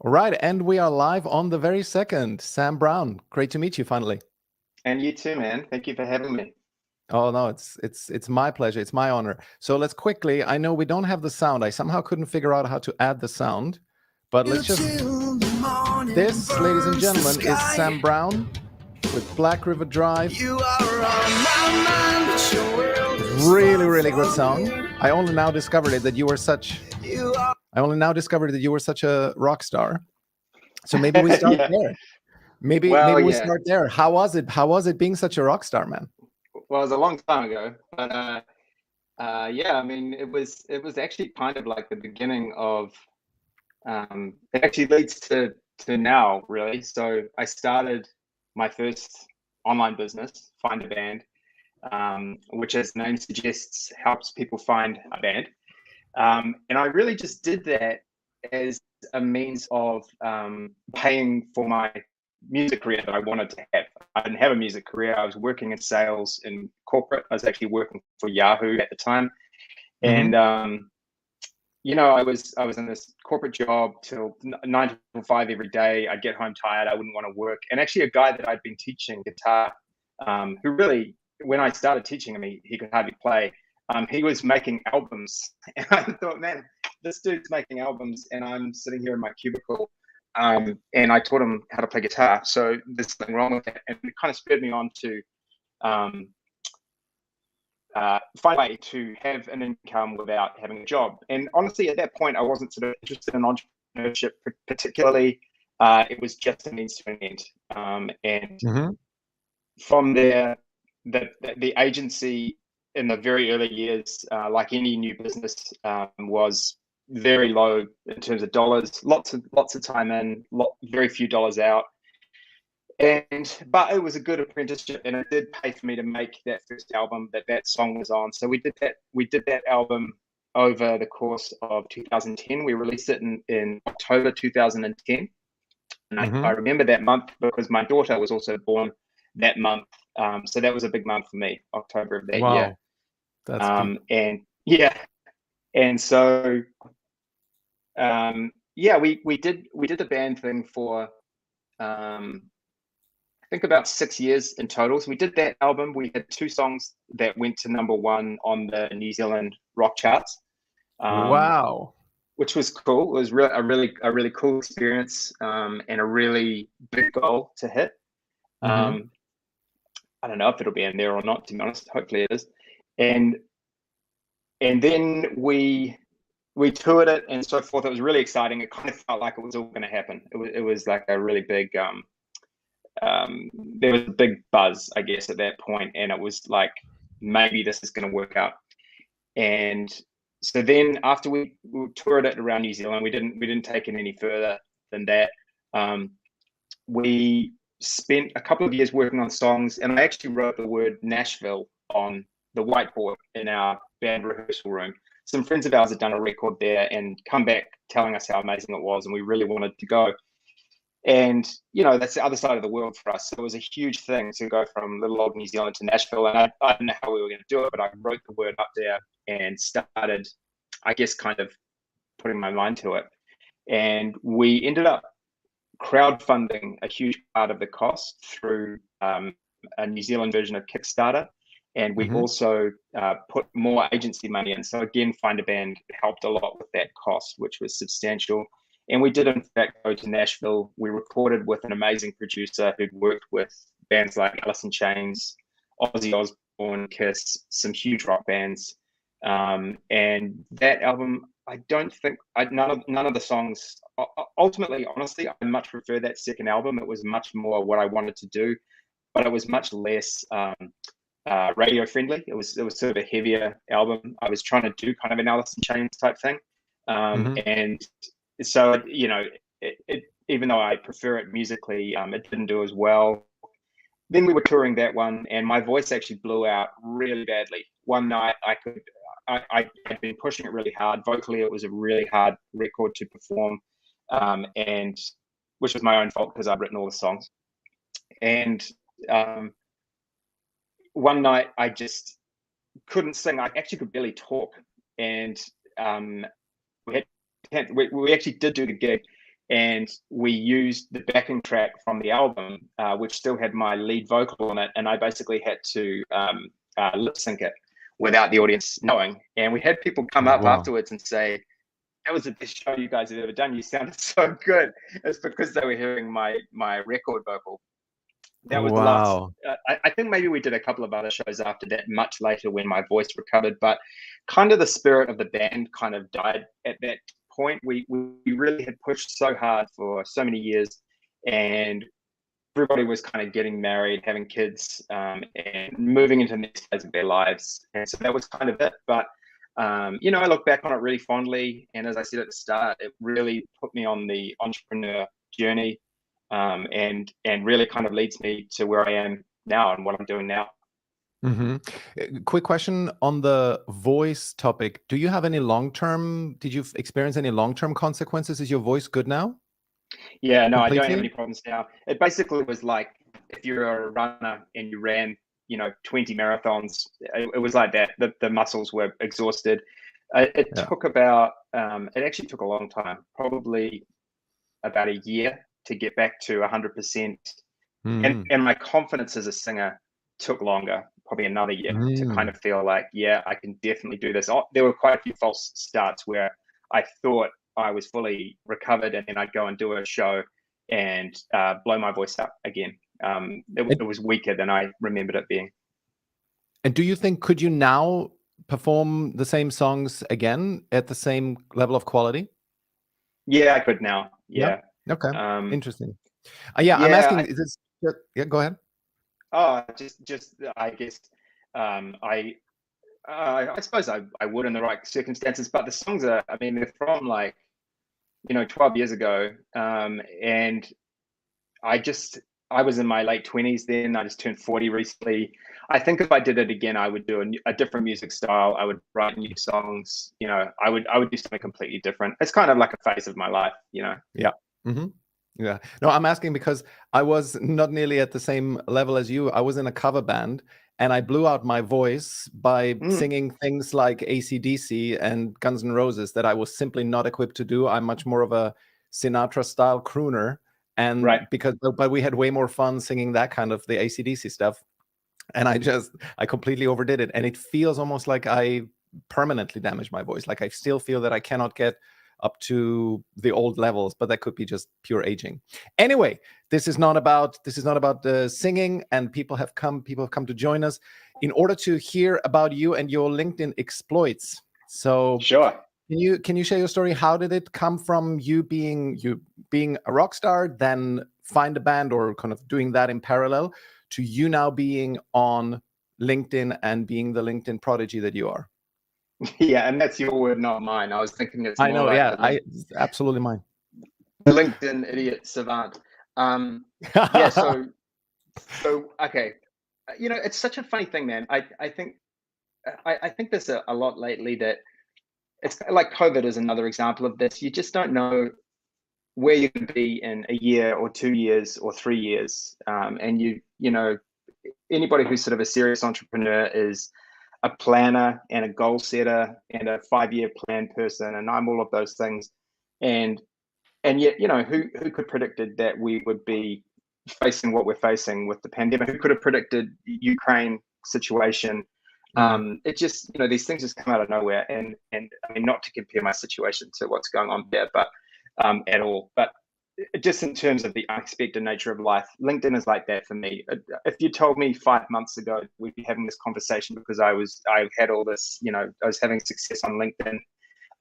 All right, and we are live on the very second. Sam Browne, great to meet you finally. And you too, man. Thank you for having me. Oh no, it's my pleasure. It's my honor. So let's quickly. I know we don't have the sound. I somehow couldn't figure out how to add the sound, but let's just. This, ladies and gentlemen, is Sam Browne with Black River Drive. Really, really good song. I only now discovered that you were such a rock star. So maybe we start there. Maybe we start there. How was it? How was it being such a rock star, man? Well, it was a long time ago, but yeah, I mean, it was actually kind of like the beginning of. It actually leads to now, really. So I started my first online business, Find a Band, which, as the name suggests, helps people find a band. And I really just did that as a means of paying for my music career that I wanted to have. I didn't have a music career. I was working in sales in corporate. I was actually working for Yahoo at the time. And you know, I was in this corporate job till 9 to 5 every day. I'd get home tired. I wouldn't want to work. And actually a guy that I'd been teaching guitar, who really, when I started teaching him, he could hardly play. He was making albums. And I thought, man, this dude's making albums and I'm sitting here in my cubicle. And I taught him how to play guitar. So there's something wrong with that. And it kind of spurred me on to find a way to have an income without having a job. And honestly, at that point, I wasn't sort of interested in entrepreneurship particularly. It was just a means to an end. And from there, the agency in the very early years, like any new business, was very low in terms of dollars. Lots of time in, very few dollars out. But it was a good apprenticeship, and it did pay for me to make that first album that song was on. So we did that album over the course of 2010. We released it in October 2010. And I remember that month because my daughter was also born that month. So that was a big month for me, October of that year. That's and yeah. And so yeah, we did the band thing for I think about 6 years in total. So we did that album. We had 2 songs that went to #1 on the New Zealand rock charts. Wow. Which was cool. It was a really cool experience, and a really big goal to hit. I don't know if it'll be in there or not, to be honest. Hopefully it is. And then we toured it and so forth. It was really exciting. It kind of felt like it was all going to happen. It was like a really big there was a big buzz, I guess, at that point, and it was like, maybe this is going to work out. And so then after we toured it around New Zealand, we didn't take it any further than that. We spent a couple of years working on songs, and I actually wrote the word Nashville on the whiteboard in our band rehearsal room. Some friends of ours had done a record there and come back telling us how amazing it was, and we really wanted to go. And, you know, that's the other side of the world for us. So it was a huge thing to go from little old New Zealand to Nashville. And I didn't know how we were going to do it, but I wrote the word up there and started, I guess, kind of putting my mind to it. And we ended up crowdfunding a huge part of the cost through a New Zealand version of Kickstarter. And we also put more agency money in. So again, Find a Band helped a lot with that cost, which was substantial. And we did, in fact, go to Nashville. We recorded with an amazing producer who'd worked with bands like Alice in Chains, Ozzy Osbourne, Kiss, some huge rock bands. And that album, I don't think, none of the songs, ultimately, honestly, I much prefer that second album. It was much more what I wanted to do, but it was much less radio friendly. It was sort of a heavier album. I was trying to do kind of an Alice in Chains type thing. And so, you know, it even though I prefer it musically, it didn't do as well. Then we were touring that one, and my voice actually blew out really badly. One night, I had been pushing it really hard. Vocally, it was a really hard record to perform, and which was my own fault because I'd written all the songs. And one night, I just couldn't sing. I actually could barely talk, and we actually did do the gig, and we used the backing track from the album, which still had my lead vocal on it, and I basically had to lip sync it without the audience knowing. And we had people come up Wow. afterwards and say, "That was the best show you guys have ever done. You sounded so good." It's because they were hearing my record vocal. That was the last. Wow. I think maybe we did a couple of other shows after that, much later when my voice recovered. But kind of the spirit of the band kind of died at that point. We really had pushed so hard for so many years, and everybody was kind of getting married, having kids, and moving into the next phase of their lives. And so that was kind of it. But you know, I look back on it really fondly. And as I said at the start, it really put me on the entrepreneur journey, and really kind of leads me to where I am now and what I'm doing now. Quick question on the voice topic. Do you have any long-term, did you experience any long-term consequences? Is your voice good now? Yeah, no, I don't have Completely? any problems now. It basically was like if you're a runner and you ran, you know, 20 marathons, it was like that. The muscles were exhausted. It Yeah. took about, it actually took a long time, probably about a year to get back to 100%. Mhm. And my confidence as a singer took longer, probably another year, to kind Mm. of feel like, yeah, I can definitely do this. There were quite a few false starts where I thought I was fully recovered, and then I'd go and do a show and blow my voice up again. It was weaker than I remembered it being. And do you think, could you now perform the same songs again at the same level of quality? Yeah, I could now. Yeah. Yeah. Okay. Um, Interesting. Yeah, I'm yeah. asking, is this, yeah, go ahead. Just I guess I suppose I would in the right circumstances, but the songs are, I mean, they're from like, you know, 12 years ago. And I was in my late 20s then. I just turned 40 recently. I think if I did it again, I would do a different music style. I would write new songs. You know, I would do something completely different. It's kind of like a phase of my life, you know. Yeah. hmm Yeah. No, I'm asking because I was not nearly at the same level as you. I was in a cover band and I blew out my voice by Mm, singing things like AC/DC and Guns N' Roses that I was simply not equipped to do. I'm much more of a Sinatra style crooner. right. And but we had way more fun singing that kind of the AC/DC stuff. And I completely overdid it. And it feels almost like I permanently damaged my voice. Like I still feel that I cannot get up to the old levels, but that could be just pure aging. Anyway, this is not about singing, and people have come to join us in order to hear about you and your LinkedIn exploits. So Sure. can you share your story? How did it come from you being a rock star, then find a band or kind of doing that in parallel, to you now being on LinkedIn and being the LinkedIn prodigy that you are? Yeah, and that's your word, not mine. I was thinking it's I more know, like yeah, absolutely mine. the LinkedIn idiot savant. Yeah, so okay. You know, it's such a funny thing, man. I think there's a lot lately that it's like COVID is another example of this. You just don't know where you could be in a year or 2 years or 3 years. And you know, anybody who's sort of a serious entrepreneur is a planner and a goal setter and a 5-year plan person, and I'm all of those things. And yet, you know, who could predicted that we would be facing what we're facing with the pandemic? Who could have predicted Ukraine situation? It just, you know, these things just come out of nowhere. And I mean, not to compare my situation to what's going on there, but at all. But just in terms of the unexpected nature of life, LinkedIn is like that for me. If you told me 5 months ago we'd be having this conversation because I had all this, you know, I was having success on LinkedIn,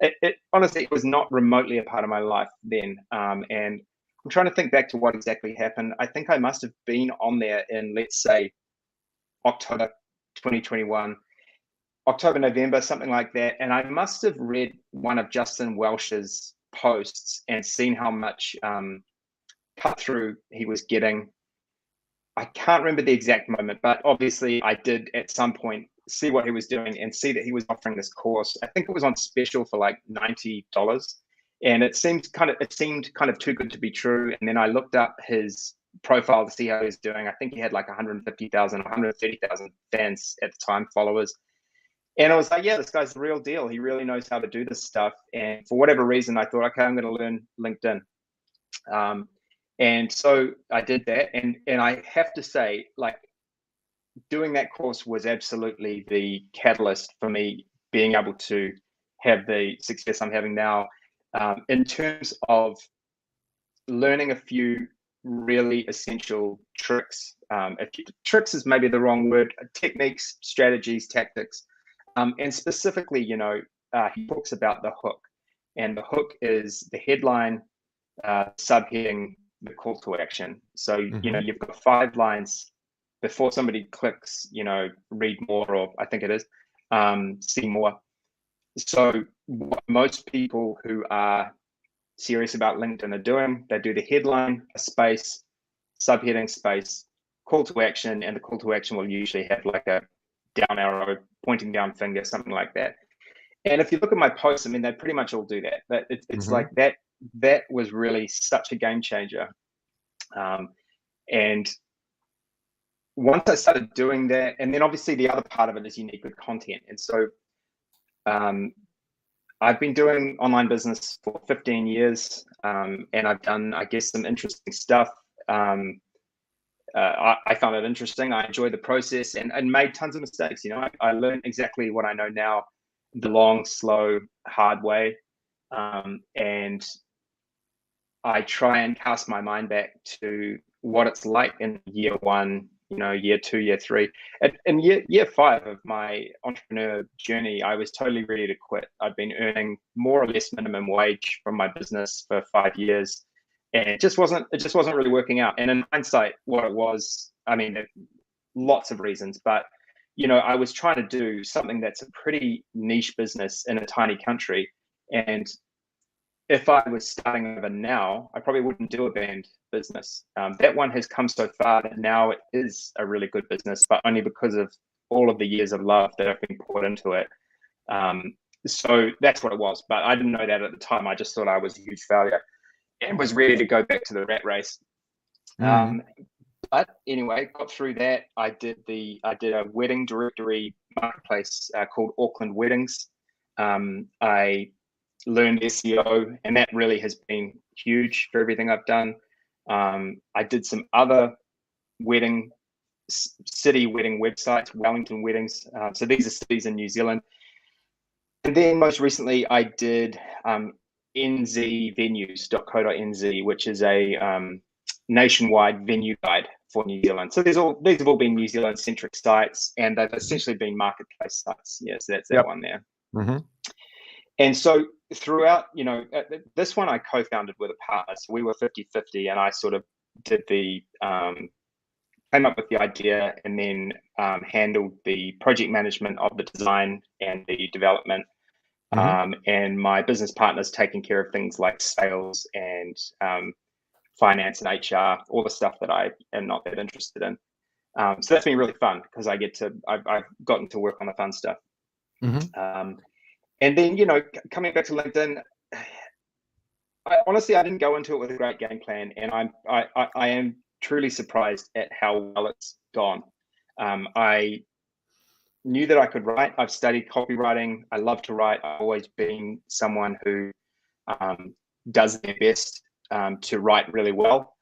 it honestly, it was not remotely a part of my life then. And I'm trying to think back to what exactly happened. I think I must have been on there in, let's say, October 2021, October, November, something like that. And I must have read one of Justin Welsh's posts and seen how much cut through he was getting. I can't remember the exact moment, but obviously I did at some point see what he was doing and see that he was offering this course. I think it was on special for like $90. And it seemed kind of too good to be true. And then I looked up his profile to see how he was doing. I think he had like 150,000, 130,000 fans at the time, followers. And I was like, yeah, this guy's the real deal. He really knows how to do this stuff. And for whatever reason, I thought, okay, I'm going to learn LinkedIn. And so I did that, and I have to say, like, doing that course was absolutely the catalyst for me being able to have the success I'm having now, in terms of learning a few really essential tricks. Tricks is maybe the wrong word. Techniques, strategies, tactics, and specifically, he talks about the hook, and the hook is the headline, subheading, the call to action. So you've got 5 lines before somebody clicks, read more, or I think it is, see more. So what most people who are serious about LinkedIn are doing, they do the headline, a space, subheading, space, call to action, and the call to action will usually have like a down arrow, pointing down finger, something like that. And if you look at my posts, I mean, they pretty much all do that. But it's like that. That was really such a game changer. And once I started doing that, and then obviously the other part of it is you need good content. And so I've been doing online business for 15 years, and I've done, I guess, some interesting stuff. I found it interesting. I enjoyed the process and made tons of mistakes. I learned exactly what I know now, the long, slow, hard way. And I try and cast my mind back to what it's like in year 1, year 2, year 3. In year 5 of my entrepreneur journey, I was totally ready to quit. I'd been earning more or less minimum wage from my business for 5 years, and it just wasn't really working out. And in hindsight, what it was, I mean, lots of reasons, but I was trying to do something that's a pretty niche business in a tiny country, and if I was starting over now, I probably wouldn't do a band business. That one has come so far that now it is a really good business, but only because of all of the years of love that have been poured into it. So that's what it was. But I didn't know that at the time. I just thought I was a huge failure and was ready to go back to the rat race. But anyway, got through that. I did a wedding directory marketplace called Auckland Weddings. I learned SEO, and that really has been huge for everything I've done. I did some other city wedding websites, Wellington Weddings. So these are cities in New Zealand. And then most recently I did nzvenues.co.nz, which is a nationwide venue guide for New Zealand. So these have all been New Zealand centric sites, and they've essentially been marketplace sites. Yes, that's that one there. And so throughout, this one I co-founded with a partner. So we were 50-50, and I sort of did came up with the idea and then handled the project management of the design and the development. And my business partner's taking care of things like sales and finance and HR, all the stuff that I am not that interested in. So that's been really fun because I've gotten to work on the fun stuff. And then, coming back to LinkedIn, honestly, I didn't go into it with a great game plan, and I am truly surprised at how well it's gone. I knew that I could write. I've studied copywriting. I love to write. I've always been someone who does their best to write really well,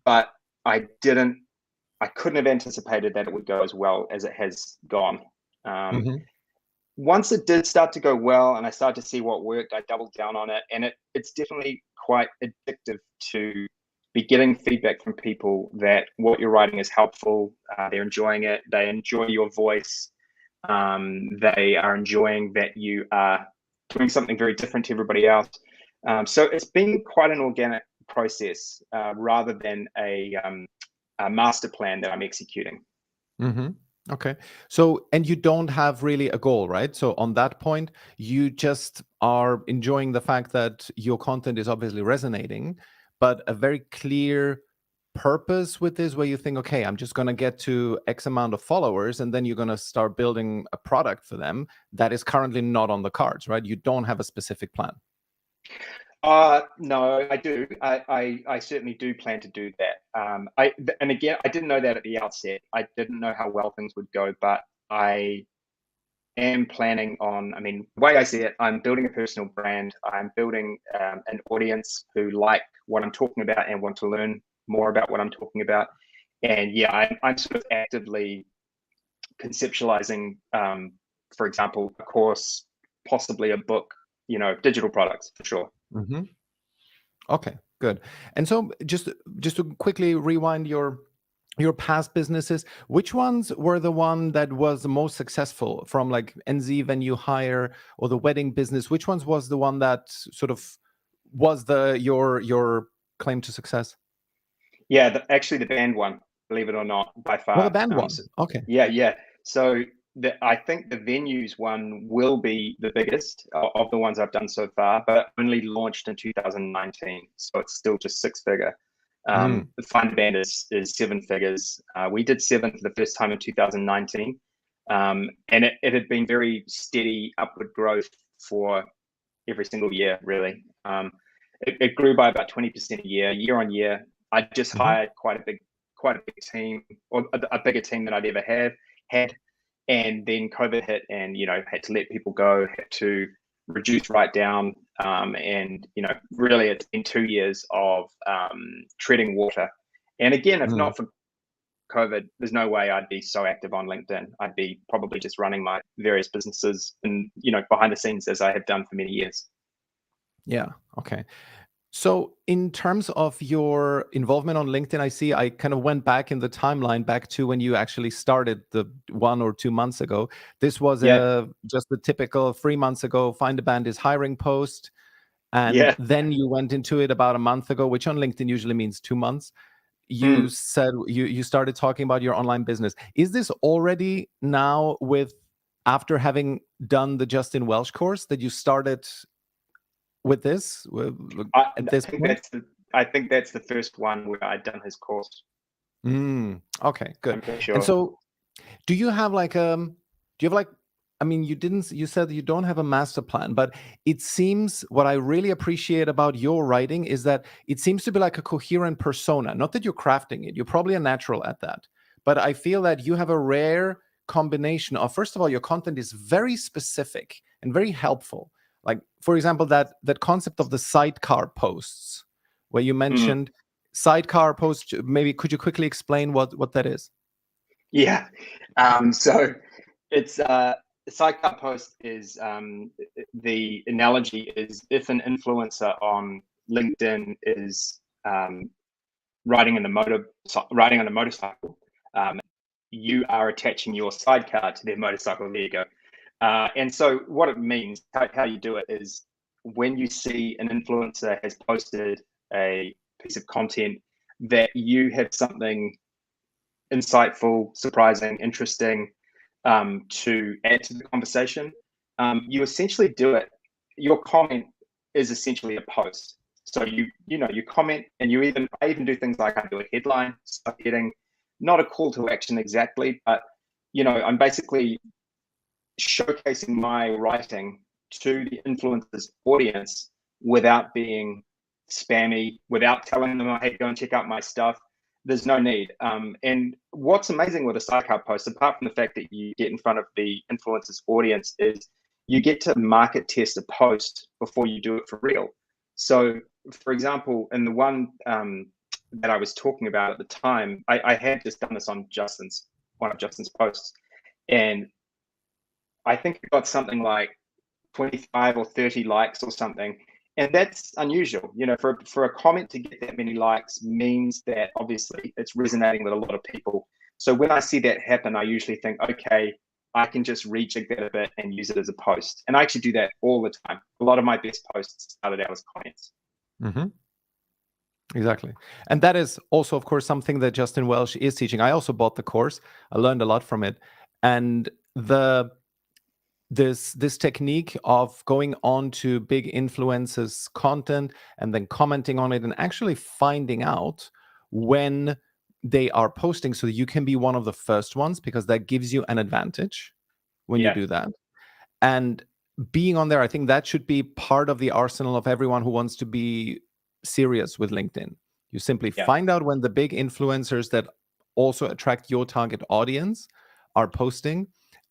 but I couldn't have anticipated that it would go as well as it has gone. Once it did start to go well and I started to see what worked, I doubled down on it. And it's definitely quite addictive to be getting feedback from people that what you're writing is helpful. They're enjoying it. They enjoy your voice. They are enjoying that you are doing something very different to everybody else. So it's been quite an organic process rather than a master plan that I'm executing. Okay. So, and you don't have really a goal, right? So on that point, you just are enjoying the fact that your content is obviously resonating, but a very clear purpose with this where you think, okay, I'm just going to get to X amount of followers, and then you're going to start building a product for them that is currently not on the cards, right? You don't have a specific plan. No, I do. I certainly do plan to do that. And again, I didn't know that at the outset. I didn't know how well things would go, but I am planning on, the way I see it, I'm building a personal brand. I'm building an audience who like what I'm talking about and want to learn more about what I'm talking about. And yeah, I'm sort of actively conceptualizing, for example, a course, possibly a book, digital products for sure. Mm-hmm. Okay, good. And so just to quickly rewind your past businesses, which ones were the one that was the most successful, from like NZ Venue Hire or the wedding business? Which ones was the one that sort of was your claim to success? Yeah, actually the band one, believe it or not, by far. Well, the band one. Okay. Yeah. So I think the venues one will be the biggest of the ones I've done so far, but only launched in 2019, so it's still just 6-figure. The Find a Band is 7 figures. We did 7 for the first time in 2019, and it had been very steady upward growth for every single year, really. It grew by about 20% a year on year. I just hired quite a big team, or a bigger team than I'd ever had. And then COVID hit, and had to let people go, had to reduce right down, and really it's been 2 years of treading water. And again, if not for COVID, there's no way I'd be so active on LinkedIn. I'd be probably just running my various businesses and behind the scenes, as I have done for many years. Yeah. Okay. So in terms of your involvement on LinkedIn, I kind of went back in the timeline back to when you actually started the 1 or 2 months ago. This was just the typical 3 months ago, Find a Band is hiring post. And then you went into it about a month ago, which on LinkedIn usually means 2 months. You said you started talking about your online business. Is this already now after having done the Justin Welsh course that you started with this at this point? I think that's the first one where I'd done his course. Okay, good. I'm pretty sure. And so do you have you said you don't have a master plan, but it seems, what I really appreciate about your writing is that it seems to be like a coherent persona. Not that you're crafting it, you're probably a natural at that, but I feel that you have a rare combination of, first of all, your content is very specific and very helpful. Like, for example, that concept of the sidecar posts, where you mentioned sidecar posts. Maybe could you quickly explain what that is? Yeah. So it's sidecar post is, the analogy is, if an influencer on LinkedIn is riding on a motorcycle, you are attaching your sidecar to their motorcycle. There you go. And so what it means, how you do it, is when you see an influencer has posted a piece of content that you have something insightful, surprising, interesting to add to the conversation, you essentially do it. Your comment is essentially a post. So you comment, and I even do things like I do a headline, subheading, not a call to action exactly, but I'm basically showcasing my writing to the influencer's audience without being spammy, without telling them, oh, hey, go and check out my stuff. There's no need. And what's amazing with a sidecar post, apart from the fact that you get in front of the influencer's audience, is you get to market test a post before you do it for real. So, for example, in the one that I was talking about at the time, I had just done this on one of Justin's posts, and I think it got something like 25 or 30 likes or something. And that's unusual. For a comment to get that many likes means that obviously it's resonating with a lot of people. So when I see that happen, I usually think, okay, I can just rejig that a bit and use it as a post. And I actually do that all the time. A lot of my best posts started out as comments. Exactly. And that is also, of course, something that Justin Welsh is teaching. I also bought the course. I learned a lot from it. And this technique of going on to big influencers' content and then commenting on it and actually finding out when they are posting, so that you can be one of the first ones, because that gives you an advantage when you do that. And being on there, I think that should be part of the arsenal of everyone who wants to be serious with LinkedIn. You simply find out when the big influencers that also attract your target audience are posting,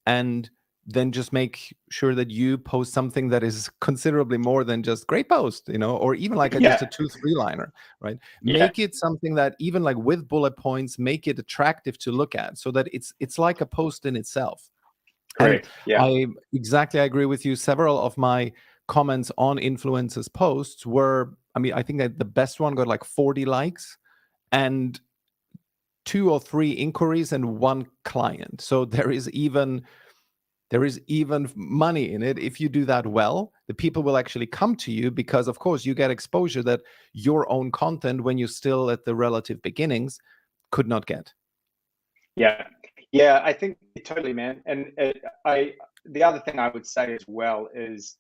and then just make sure that you post something that is considerably more than just great post, or even like just a 2-3 liner, right? Make it something that even like with bullet points, make it attractive to look at, so that it's like a post in itself. Correct. And I agree with you. Several of my comments on influencers posts were, I think that the best one got like 40 likes and 2 or 3 inquiries and 1 client. So there is even money in it. If you do that well, the people will actually come to you, because of course you get exposure that your own content, when you're still at the relative beginnings, could not get. Yeah, I think totally, man. And the other thing I would say as well is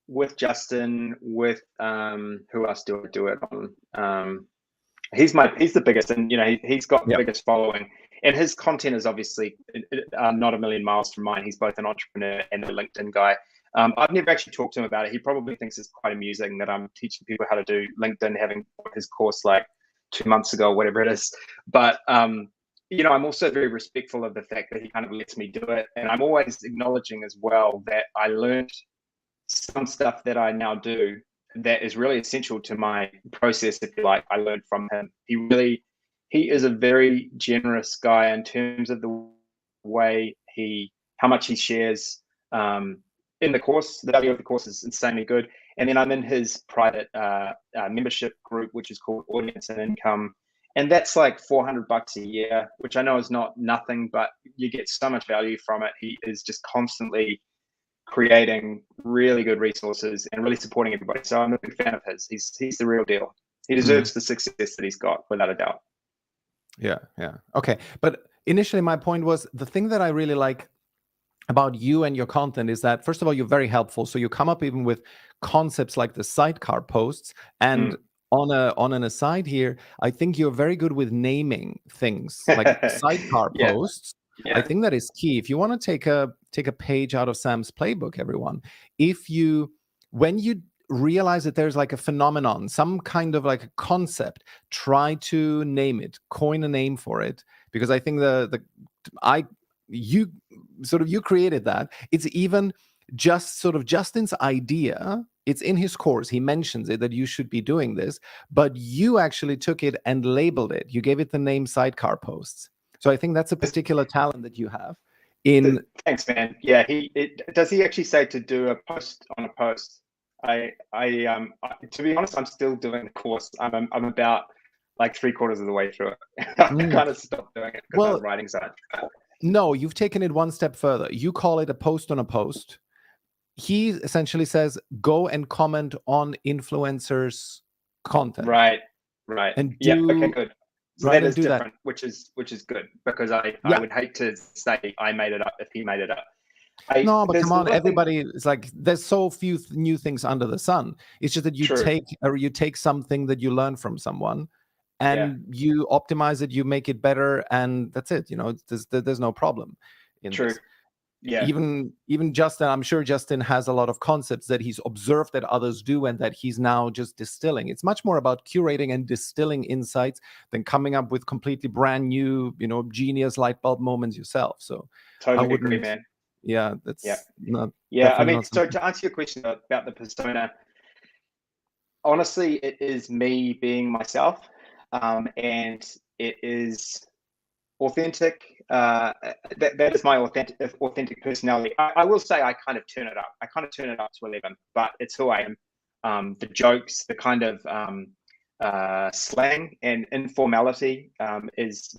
with Justin, with who else do I do it on? He's the biggest, and he's got the biggest following, and his content is obviously not a million miles from mine. He's both an entrepreneur and a LinkedIn guy. I've never actually talked to him about it. He probably thinks it's quite amusing that I'm teaching people how to do LinkedIn, having his course like 2 months ago, whatever it is. But I'm also very respectful of the fact that he kind of lets me do it, and I'm always acknowledging as well that I learned some stuff that I now do that is really essential to my process, if you like. I learned from him. He is a very generous guy in terms of the way how much he shares in the course. The value of the course is insanely good. And then I'm in his private membership group, which is called Audience and Income. And that's like $400 a year, which I know is not nothing, but you get so much value from it. He is just constantly creating really good resources and really supporting everybody. So I'm a big fan of his. He's the real deal. He deserves the success that he's got, without a doubt. Yeah. Okay. But initially my point was, the thing that I really like about you and your content is that, first of all, you're very helpful. So you come up even with concepts like the sidecar posts. And on an aside here, I think you're very good with naming things like sidecar posts. I think that is key. If you want to take a page out of Sam's playbook, everyone, when you realize that there's like a phenomenon, some kind of like a concept, try to name it, coin a name for it, because I think you created that. It's even just sort of Justin's idea. It's in his course. He mentions it, that you should be doing this, but you actually took it and labeled it. You gave it the name Sidecar Posts. So I think that's a particular talent that you have. Thanks, man. Yeah, does he actually say to do a post on a post? To be honest, I'm still doing the course. I'm about like 3/4 of the way through it. I kind of stopped doing it because I was writing side. No, you've taken it one step further. You call it a post on a post. He essentially says, go and comment on influencers' content. Right. And okay, good. So right, that is different, which is good, because I would hate to say I made it up if he made it up. No, but come on, everybody. It's like there's so few new things under the sun. It's just that you take something that you learn from someone, and you optimize it, you make it better, and that's it. There's no problem in this. Yeah. Even Justin, I'm sure Justin has a lot of concepts that he's observed that others do and that he's now just distilling. It's much more about curating and distilling insights than coming up with completely brand new, genius light bulb moments yourself. So totally agree, man. Yeah, that's not. Yeah, I mean, so to answer your question about the persona, honestly, it is me being myself, and it is authentic. That is my authentic personality. I will say I kind of turn it up. I kind of turn it up to 11, but it's who I am. The jokes, the kind of slang and informality is,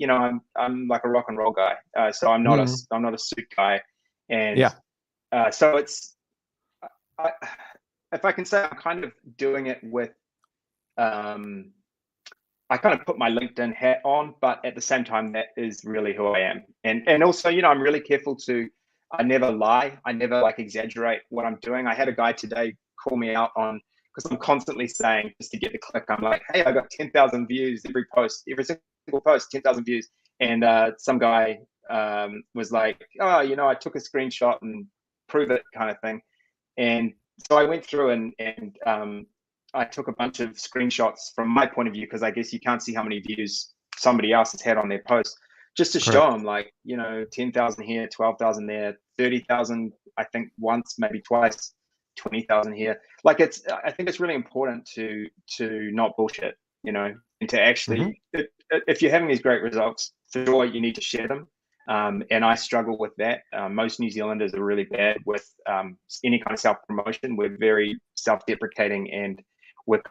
I'm like a rock and roll guy. So I'm not a suit guy, and so it's. If I can say, I'm kind of doing it with. I kind of put my LinkedIn hat on, but at the same time, that is really who I am. And also, I'm really careful I never lie. I never exaggerate what I'm doing. I had a guy today call me out on, because I'm constantly saying, just to get the click, I'm like, hey, I got 10,000 views every single post, 10,000 views. And some guy was like, oh, I took a screenshot and prove it kind of thing. And so I went through and I took a bunch of screenshots from my point of view, because I guess you can't see how many views somebody else has had on their post. just to show them, like, 10,000 here, 12,000 there, 30,000, I think once, maybe twice, 20,000 here. Like, I think it's really important to not bullshit, and to actually, if you're having these great results, for sure, you need to share them. And I struggle with that. Most New Zealanders are really bad with any kind of self-promotion. We're very self-deprecating, and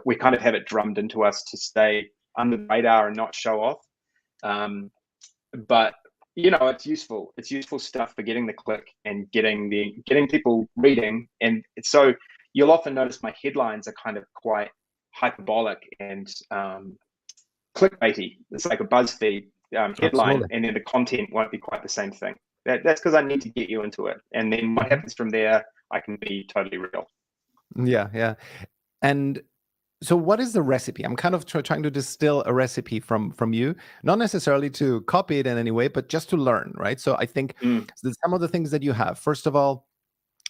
we kind of have it drummed into us to stay under the radar and not show off. But it's useful. It's useful stuff for getting the click and getting people reading. And so you'll often notice my headlines are kind of quite hyperbolic and clickbaity. It's like a BuzzFeed headline. Absolutely. And then the content won't be quite the same thing. That's because I need to get you into it. And then what happens from there, I can be totally real. Yeah. And so what is the recipe? I'm kind of trying to distill a recipe from you, not necessarily to copy it in any way, but just to learn, right? So I think some of the things that you have, first of all,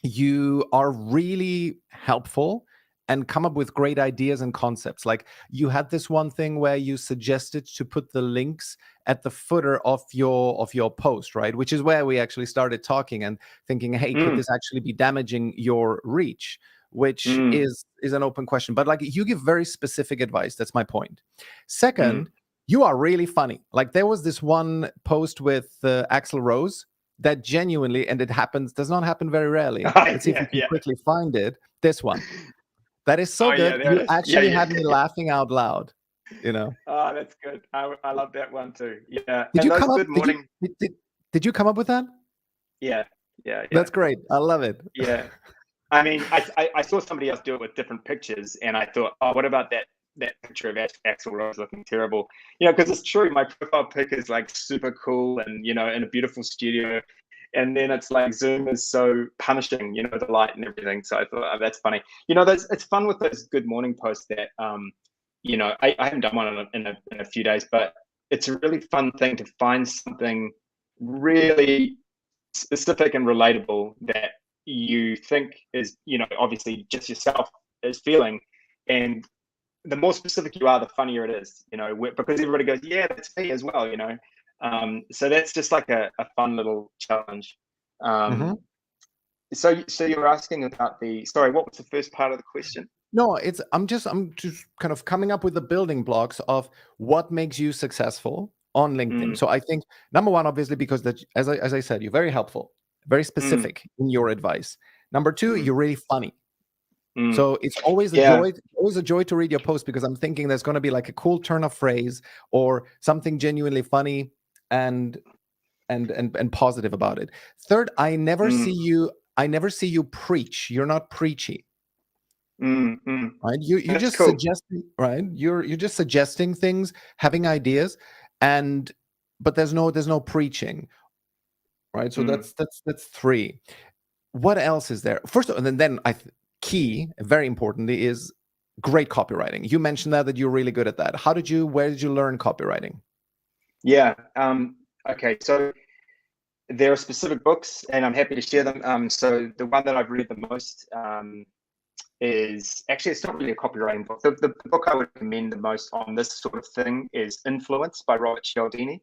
you are really helpful and come up with great ideas and concepts. Like, you had this one thing where you suggested to put the links at the footer of your post, right? Which is where we actually started talking and thinking, hey, could this actually be damaging your reach? Which is an open question. But like, you give very specific advice. That's my point. Second, you are really funny. Like, there was this one post with Axl Rose that genuinely, and it does not happen very rarely. Let's see if we can quickly find it. This one. That is so good. Yeah, you actually had me laughing out loud, Oh, that's good. I love that one too. Yeah. Did you come up with that? Yeah. That's great. I love it. Yeah. I mean, I saw somebody else do it with different pictures, and I thought, oh, what about that picture of Axl Rose looking terrible? Because it's true. My profile pic is like super cool and, in a beautiful studio. And then it's like Zoom is so punishing, the light and everything. So I thought, oh, that's funny. It's fun with those good morning posts that, I haven't done one in a few days, but it's a really fun thing to find something really specific and relatable that you think is, obviously just yourself is feeling. And the more specific you are, the funnier it is, because everybody goes, yeah, that's me as well, so that's just like a fun little challenge. So you're asking about sorry, what was the first part of the question? No, I'm just kind of coming up with the building blocks of what makes you successful on LinkedIn. So I think number one, obviously, because as I said, you're very helpful, very specific in your advice. Number two, you're really funny. So it's always a joy to read your post, because I'm thinking there's going to be like a cool turn of phrase or something genuinely funny and positive about it. Third, I never see you preach. You're not preachy. Right? You're just cool. Suggesting, right? You're just suggesting things, having ideas, but there's no preaching. Right? So that's three. What else is there? First of all, and then very importantly, is great copywriting. You mentioned that you're really good at that. Where did you learn copywriting? Yeah. Okay. So there are specific books, and I'm happy to share them. So the one that I've read the most is actually, it's not really a copywriting book. The book I would recommend the most on this sort of thing is Influence by Robert Cialdini.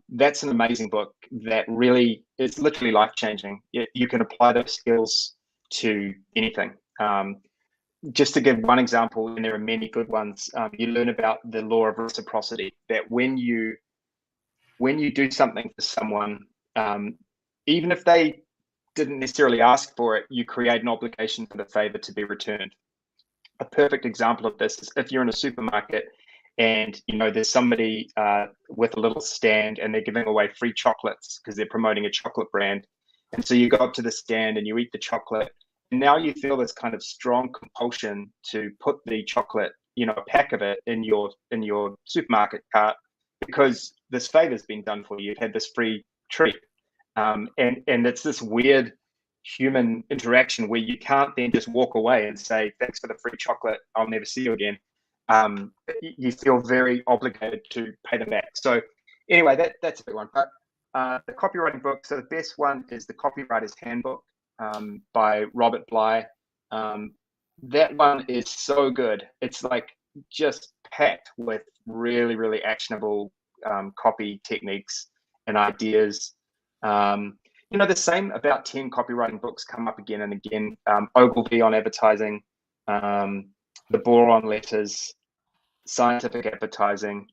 That's an amazing book that really is literally life-changing. You can apply those skills to anything. Just to give one example, and there are many good ones, you learn about the law of reciprocity, that when you do something for someone, even if they didn't necessarily ask for it, you create an obligation for the favor to be returned. A perfect example of this is if you're in a supermarket and there's somebody with a little stand and they're giving away free chocolates because they're promoting a chocolate brand. And so you go up to the stand and you eat the chocolate, and now you feel this kind of strong compulsion to put the chocolate, a pack of it in your supermarket cart, because this favor's been done for you. You've had this free treat. And it's this weird human interaction where you can't then just walk away and say, thanks for the free chocolate, I'll never see you again. You feel very obligated to pay them back. So anyway, that's a big one. But the copywriting book, so the best one is the Copywriter's Handbook by Robert Bly. That one is so good. It's like just packed with really, really actionable copy techniques and ideas. The same about 10 copywriting books come up again and again. Ogilvy on advertising, the Bohr on letters, scientific advertising.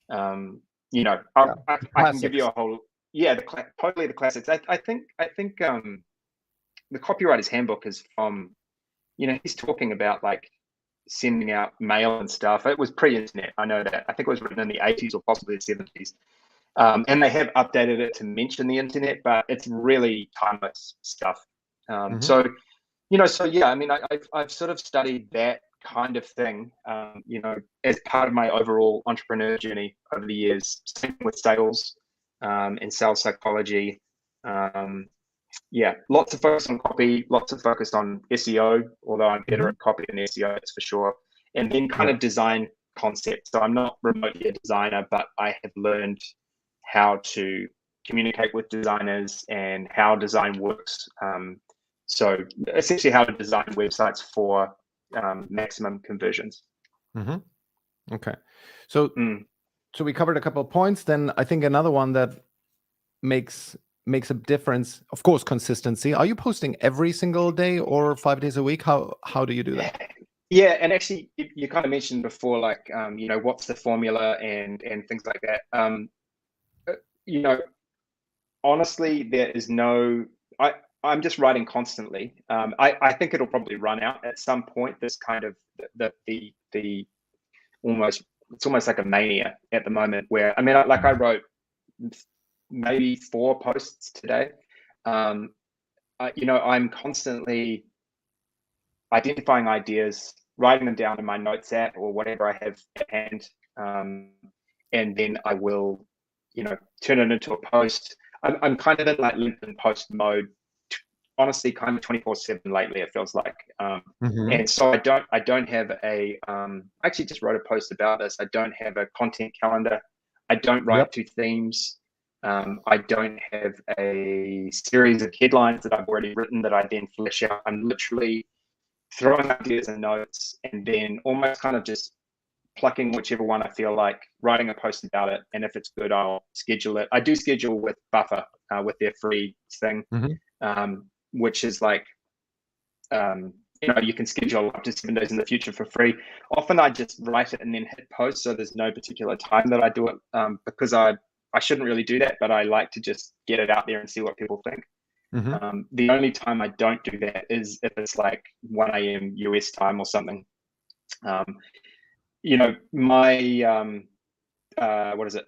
I can give you a whole, totally the classics. I think the Copywriter's Handbook is from, he's talking about like sending out mail and stuff. It was pre-internet, I know that. I think it was written in the 80s or possibly the 70s. And they have updated it to mention the internet, but it's really timeless stuff. So I mean, I've sort of studied that kind of thing, as part of my overall entrepreneur journey over the years, same with sales and sales psychology. Lots of focus on copy, lots of focus on SEO, although I'm better at copy than SEO, that's for sure. And then kind of design concepts. So I'm not remotely a designer, but I have learned how to communicate with designers and how design works. So essentially how to design websites for maximum conversions. Okay. So we covered a couple of points. Then I think another one that makes a difference, of course, consistency. Are you posting every single day or 5 days a week? How do you do that? Yeah, and actually you kind of mentioned before, like, what's the formula and things like that. Honestly, there is no, I'm just writing constantly. I think it'll probably run out at some point. This kind of the almost, it's almost like a mania at the moment where, I mean, I wrote maybe 4 posts today. I'm constantly identifying ideas, writing them down in my notes app or whatever I have at hand. And then I will, turn it into a post. I'm kind of in like LinkedIn post mode, honestly, kind of 24/7 lately, it feels like. And so I don't have I actually just wrote a post about this. I don't have a content calendar. I don't write to themes. I don't have a series of headlines that I've already written that I then flesh out. I'm literally throwing ideas and notes and then almost kind of just plucking whichever one I feel like, writing a post about it. And if it's good, I'll schedule it. I do schedule with Buffer, with their free thing, which is like, you can schedule up to 7 days in the future for free. Often I just write it and then hit post. So there's no particular time that I do it, because I shouldn't really do that, but I like to just get it out there and see what people think. The only time I don't do that is if it's like 1 a.m. US time or something. My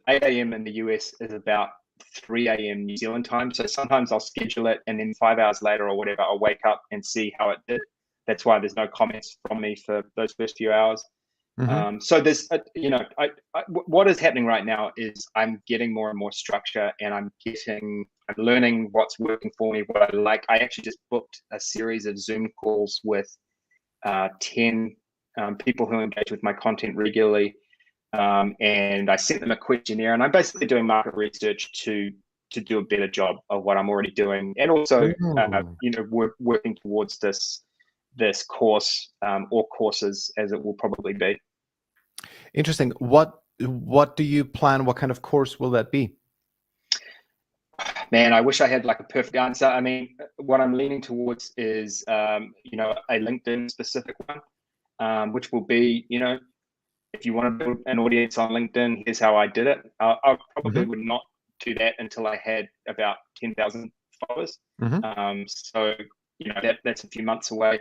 8 a.m. in the US is about 3 a.m. New Zealand time. So sometimes I'll schedule it and then 5 hours later or whatever, I'll wake up and see how it did. That's why there's no comments from me for those first few hours. So there's, what is happening right now is I'm getting more and more structure, and I'm learning what's working for me, what I like. I actually just booked a series of Zoom calls with 10 people who engage with my content regularly. And I sent them a questionnaire, and I'm basically doing market research to do a better job of what I'm already doing. And also, working towards this course, or courses as it will probably be. Interesting. What do you plan? What kind of course will that be? Man, I wish I had like a perfect answer. I mean, what I'm leaning towards is, a LinkedIn specific one, which will be, if you want to build an audience on LinkedIn, here's how I did it. I probably would not do that until I had about 10,000 followers. So, that's a few months away.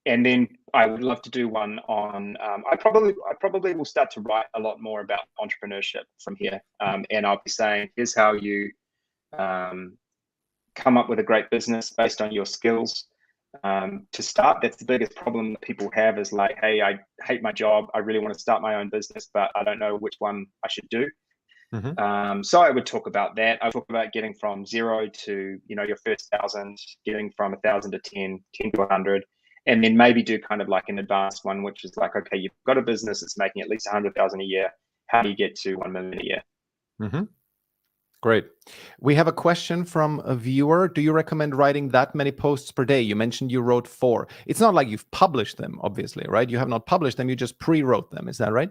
And then I would love to do one on, I probably will start to write a lot more about entrepreneurship from here. And I'll be saying, here's how you come up with a great business based on your skills. To start, that's the biggest problem that people have is like, hey, I hate my job. I really want to start my own business, but I don't know which one I should do. So I would talk about that. I talk about getting from 0 to, your first 1,000, getting from 1,000 to 10 to 100. And then maybe do kind of like an advanced one, which is like, okay, you've got a business that's making at least 100,000 a year. How do you get to 1 million a year? Great. We have a question from a viewer. Do you recommend writing that many posts per day? You mentioned you wrote 4. It's not like you've published them, obviously, right? You have not published them. You just pre-wrote them. Is that right?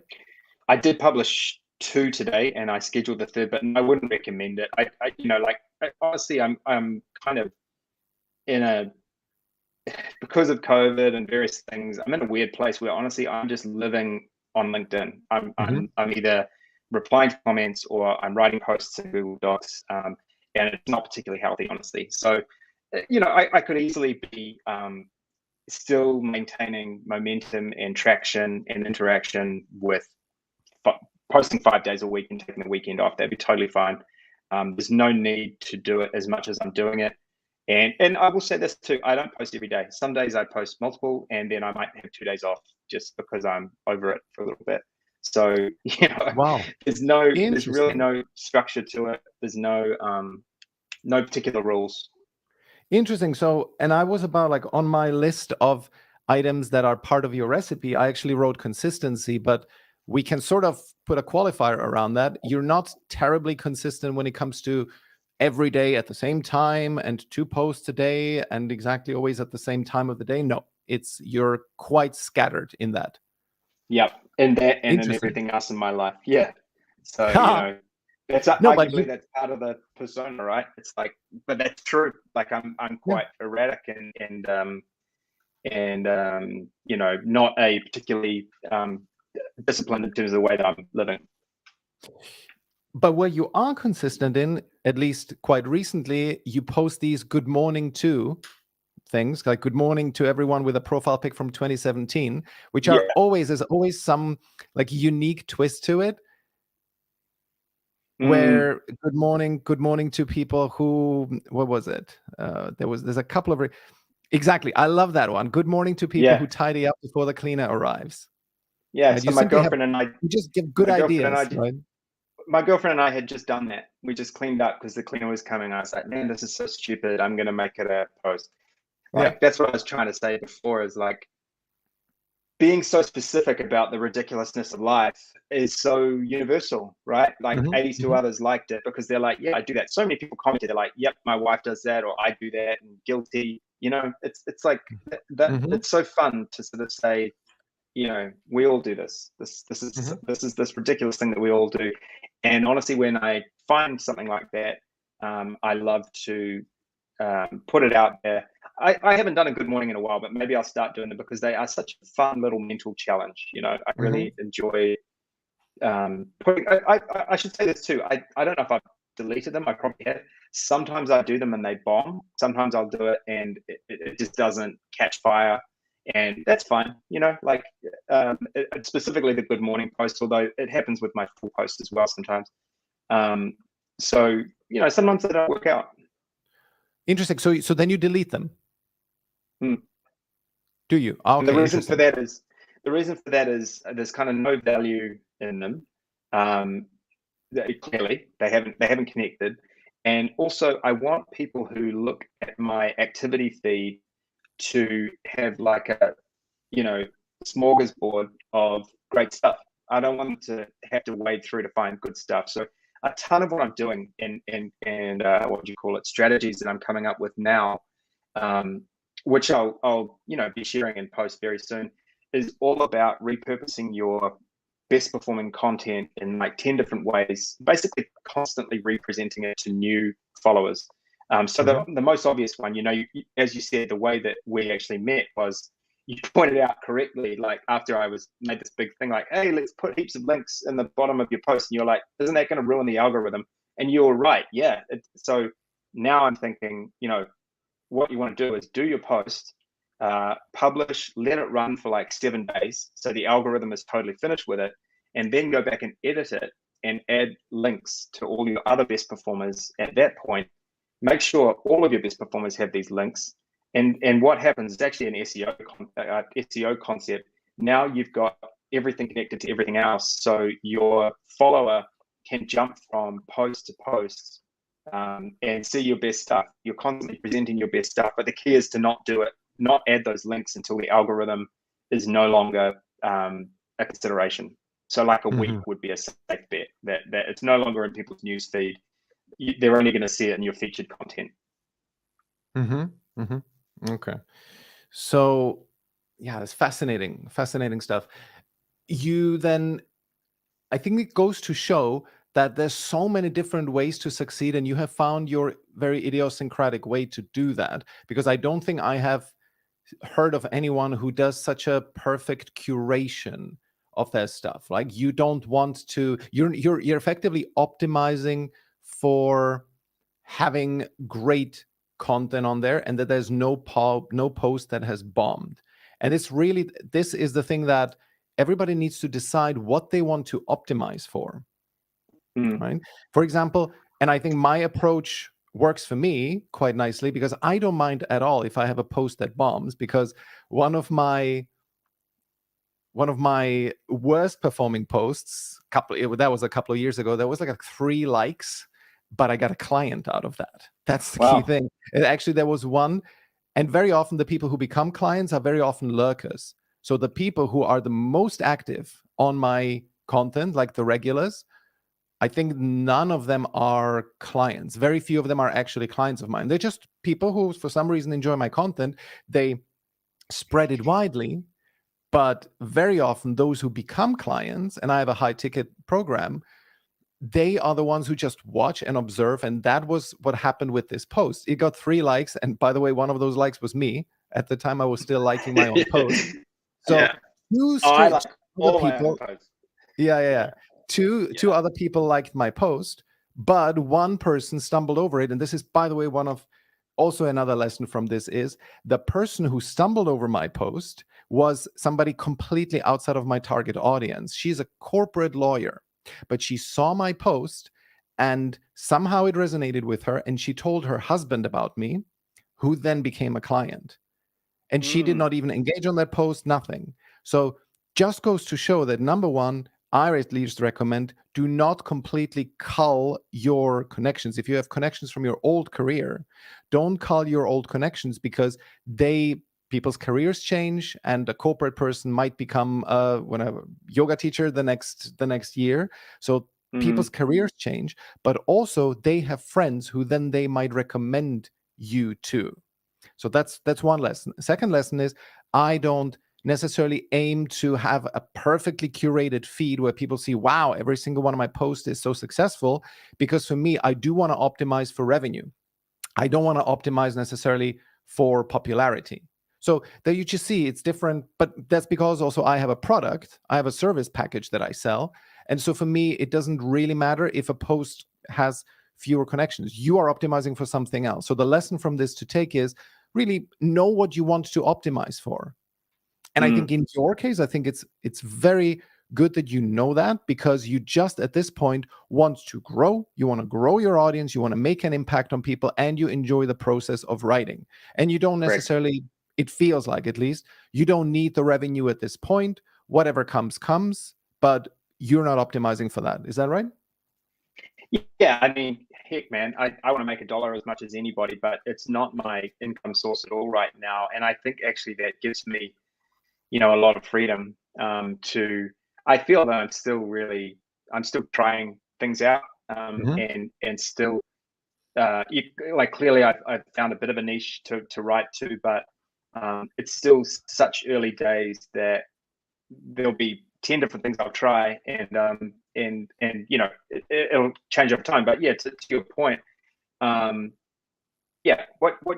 I did publish two today, and I scheduled the third, but I wouldn't recommend it. Honestly, I'm kind of in a, because of COVID and various things, I'm in a weird place where honestly I'm just living on LinkedIn. I'm either replying to comments or I'm writing posts in Google Docs, and it's not particularly healthy, honestly. So, I could easily be still maintaining momentum and traction and interaction with posting 5 days a week and taking the weekend off. That'd be totally fine. There's no need to do it as much as I'm doing it. And I will say this too, I don't post every day. Some days I post multiple, and then I might have 2 days off just because I'm over it for a little bit. So, Wow. there's really no structure to it. There's no particular rules. Interesting. So, and I was about like on my list of items that are part of your recipe, I actually wrote consistency, but we can sort of put a qualifier around that. You're not terribly consistent when it comes to every day at the same time and 2 posts a day and exactly always at the same time of the day. No, you're quite scattered in that. Yep. And that, and then everything else in my life. Yeah. So, that's arguably that's part of the persona, right? It's like, but that's true. Like I'm quite erratic and not a particularly disciplined in terms of the way that I'm living. But where you are consistent in, at least quite recently, you post these good morning to things, like good morning to everyone with a profile pic from 2017, which are there's always some like unique twist to it. Where good morning to people who, what was it? There's a couple of, exactly. I love that one. Good morning to people who tidy up before the cleaner arrives. Yeah. Right? So my girlfriend and I, you just give good ideas. Right? My girlfriend and I had just done that. We just cleaned up because the cleaner was coming. I was like, man, this is so stupid. I'm going to make it a post. Like, that's what I was trying to say before, is like, being so specific about the ridiculousness of life is so universal, right? Like 82 others liked it because they're like, yeah, I do that. So many people commented, they're like, yep, my wife does that, or I do that, and guilty. It's like that. It's so fun to sort of say, we all do this. This is this ridiculous thing that we all do. And honestly, when I find something like that, I love to put it out there. I haven't done a good morning in a while, but maybe I'll start doing them because they are such a fun little mental challenge. I really enjoy putting. I should say this too. I don't know if I've deleted them. I probably have. Sometimes I do them and they bomb. Sometimes I'll do it and it just doesn't catch fire, and that's fine. Specifically the good morning post, although it happens with my full post as well sometimes. So sometimes they don't work out. Interesting. So then you delete them. Do you? Oh, okay. The reason for that is there's kind of no value in them. Clearly, they haven't connected, and also I want people who look at my activity feed to have like a smorgasbord of great stuff. I don't want them to have to wade through to find good stuff. So a ton of what I'm doing and what do you call it, strategies that I'm coming up with now, which I'll be sharing in post very soon, is all about repurposing your best performing content in like 10 different ways, basically constantly representing it to new followers. So the most obvious one, as you said, the way that we actually met was, you pointed out correctly, like after I made this big thing, like, hey, let's put heaps of links in the bottom of your post. And you're like, isn't that going to ruin the algorithm? And you're right. Yeah. So now I'm thinking, what you want to do is do your post, publish, let it run for like 7 days. So the algorithm is totally finished with it, and then go back and edit it and add links to all your other best performers at that point. Make sure all of your best performers have these links. And what happens is actually an SEO concept. Now you've got everything connected to everything else. So your follower can jump from post to post and see your best stuff. You're constantly presenting your best stuff. But the key is to not add those links until the algorithm is no longer a consideration. So like a week would be a safe bet that it's no longer in people's news feed. They're only going to see it in your featured content. Okay. So yeah, it's fascinating stuff. You then, I think it goes to show that there's so many different ways to succeed, and you have found your very idiosyncratic way to do that, because I don't think I have heard of anyone who does such a perfect curation of their stuff. Like, you don't want to, you're effectively optimizing for having great content on there, and that there's no post that has bombed. And it's really, this is the thing that everybody needs to decide what they want to optimize for. Right? For example, and I think my approach works for me quite nicely, because I don't mind at all if I have a post that bombs, because one of my worst performing posts, that was a couple of years ago, there was like 3 likes, but I got a client out of that. That's the key thing. And actually, there was one, and very often the people who become clients are very often lurkers. So the people who are the most active on my content, like the regulars, I think none of them are clients. Very few of them are actually clients of mine. They're just people who, for some reason, enjoy my content. They spread it widely, but very often those who become clients, and I have a high ticket program, they are the ones who just watch and observe. And that was what happened with this post. It got 3 likes. And by the way, one of those likes was me. At the time, I was still liking my own post. So two people. Yeah. Two other people liked my post, but one person stumbled over it. And this is, by the way, also another lesson from this is the person who stumbled over my post was somebody completely outside of my target audience. She's a corporate lawyer, but she saw my post and somehow it resonated with her. And she told her husband about me, who then became a client. And she did not even engage on that post, nothing. So just goes to show that, number one, I at least recommend, do not completely cull your connections. If you have connections from your old career, don't cull your old connections, because people's careers change, and a corporate person might become a yoga teacher the next year. So people's careers change, but also they have friends who then they might recommend you to. So that's one lesson. Second lesson is, I don't necessarily aim to have a perfectly curated feed where people see, wow, every single one of my posts is so successful, because for me, I do want to optimize for revenue. I don't want to optimize necessarily for popularity. So there you just see it's different, but that's because also I have a product, I have a service package that I sell. And so for me, it doesn't really matter if a post has fewer connections. You are optimizing for something else. So the lesson from this to take is really know what you want to optimize for. And I think in your case, I think it's very good that you know that, because you just at this point want to grow. You want to grow your audience. You want to make an impact on people, and you enjoy the process of writing. And you don't necessarily, it feels like, at least, you don't need the revenue at this point. Whatever comes, but you're not optimizing for that. Is that right? Yeah, I mean, heck, man, I want to make $1 as much as anybody, but it's not my income source at all right now. And I think actually that gives me, a lot of freedom I feel that I'm still trying things out, and still, clearly I've found a bit of a niche to write to, but it's still such early days that there'll be 10 different things I'll try, and it'll change over time. But yeah, to your point, what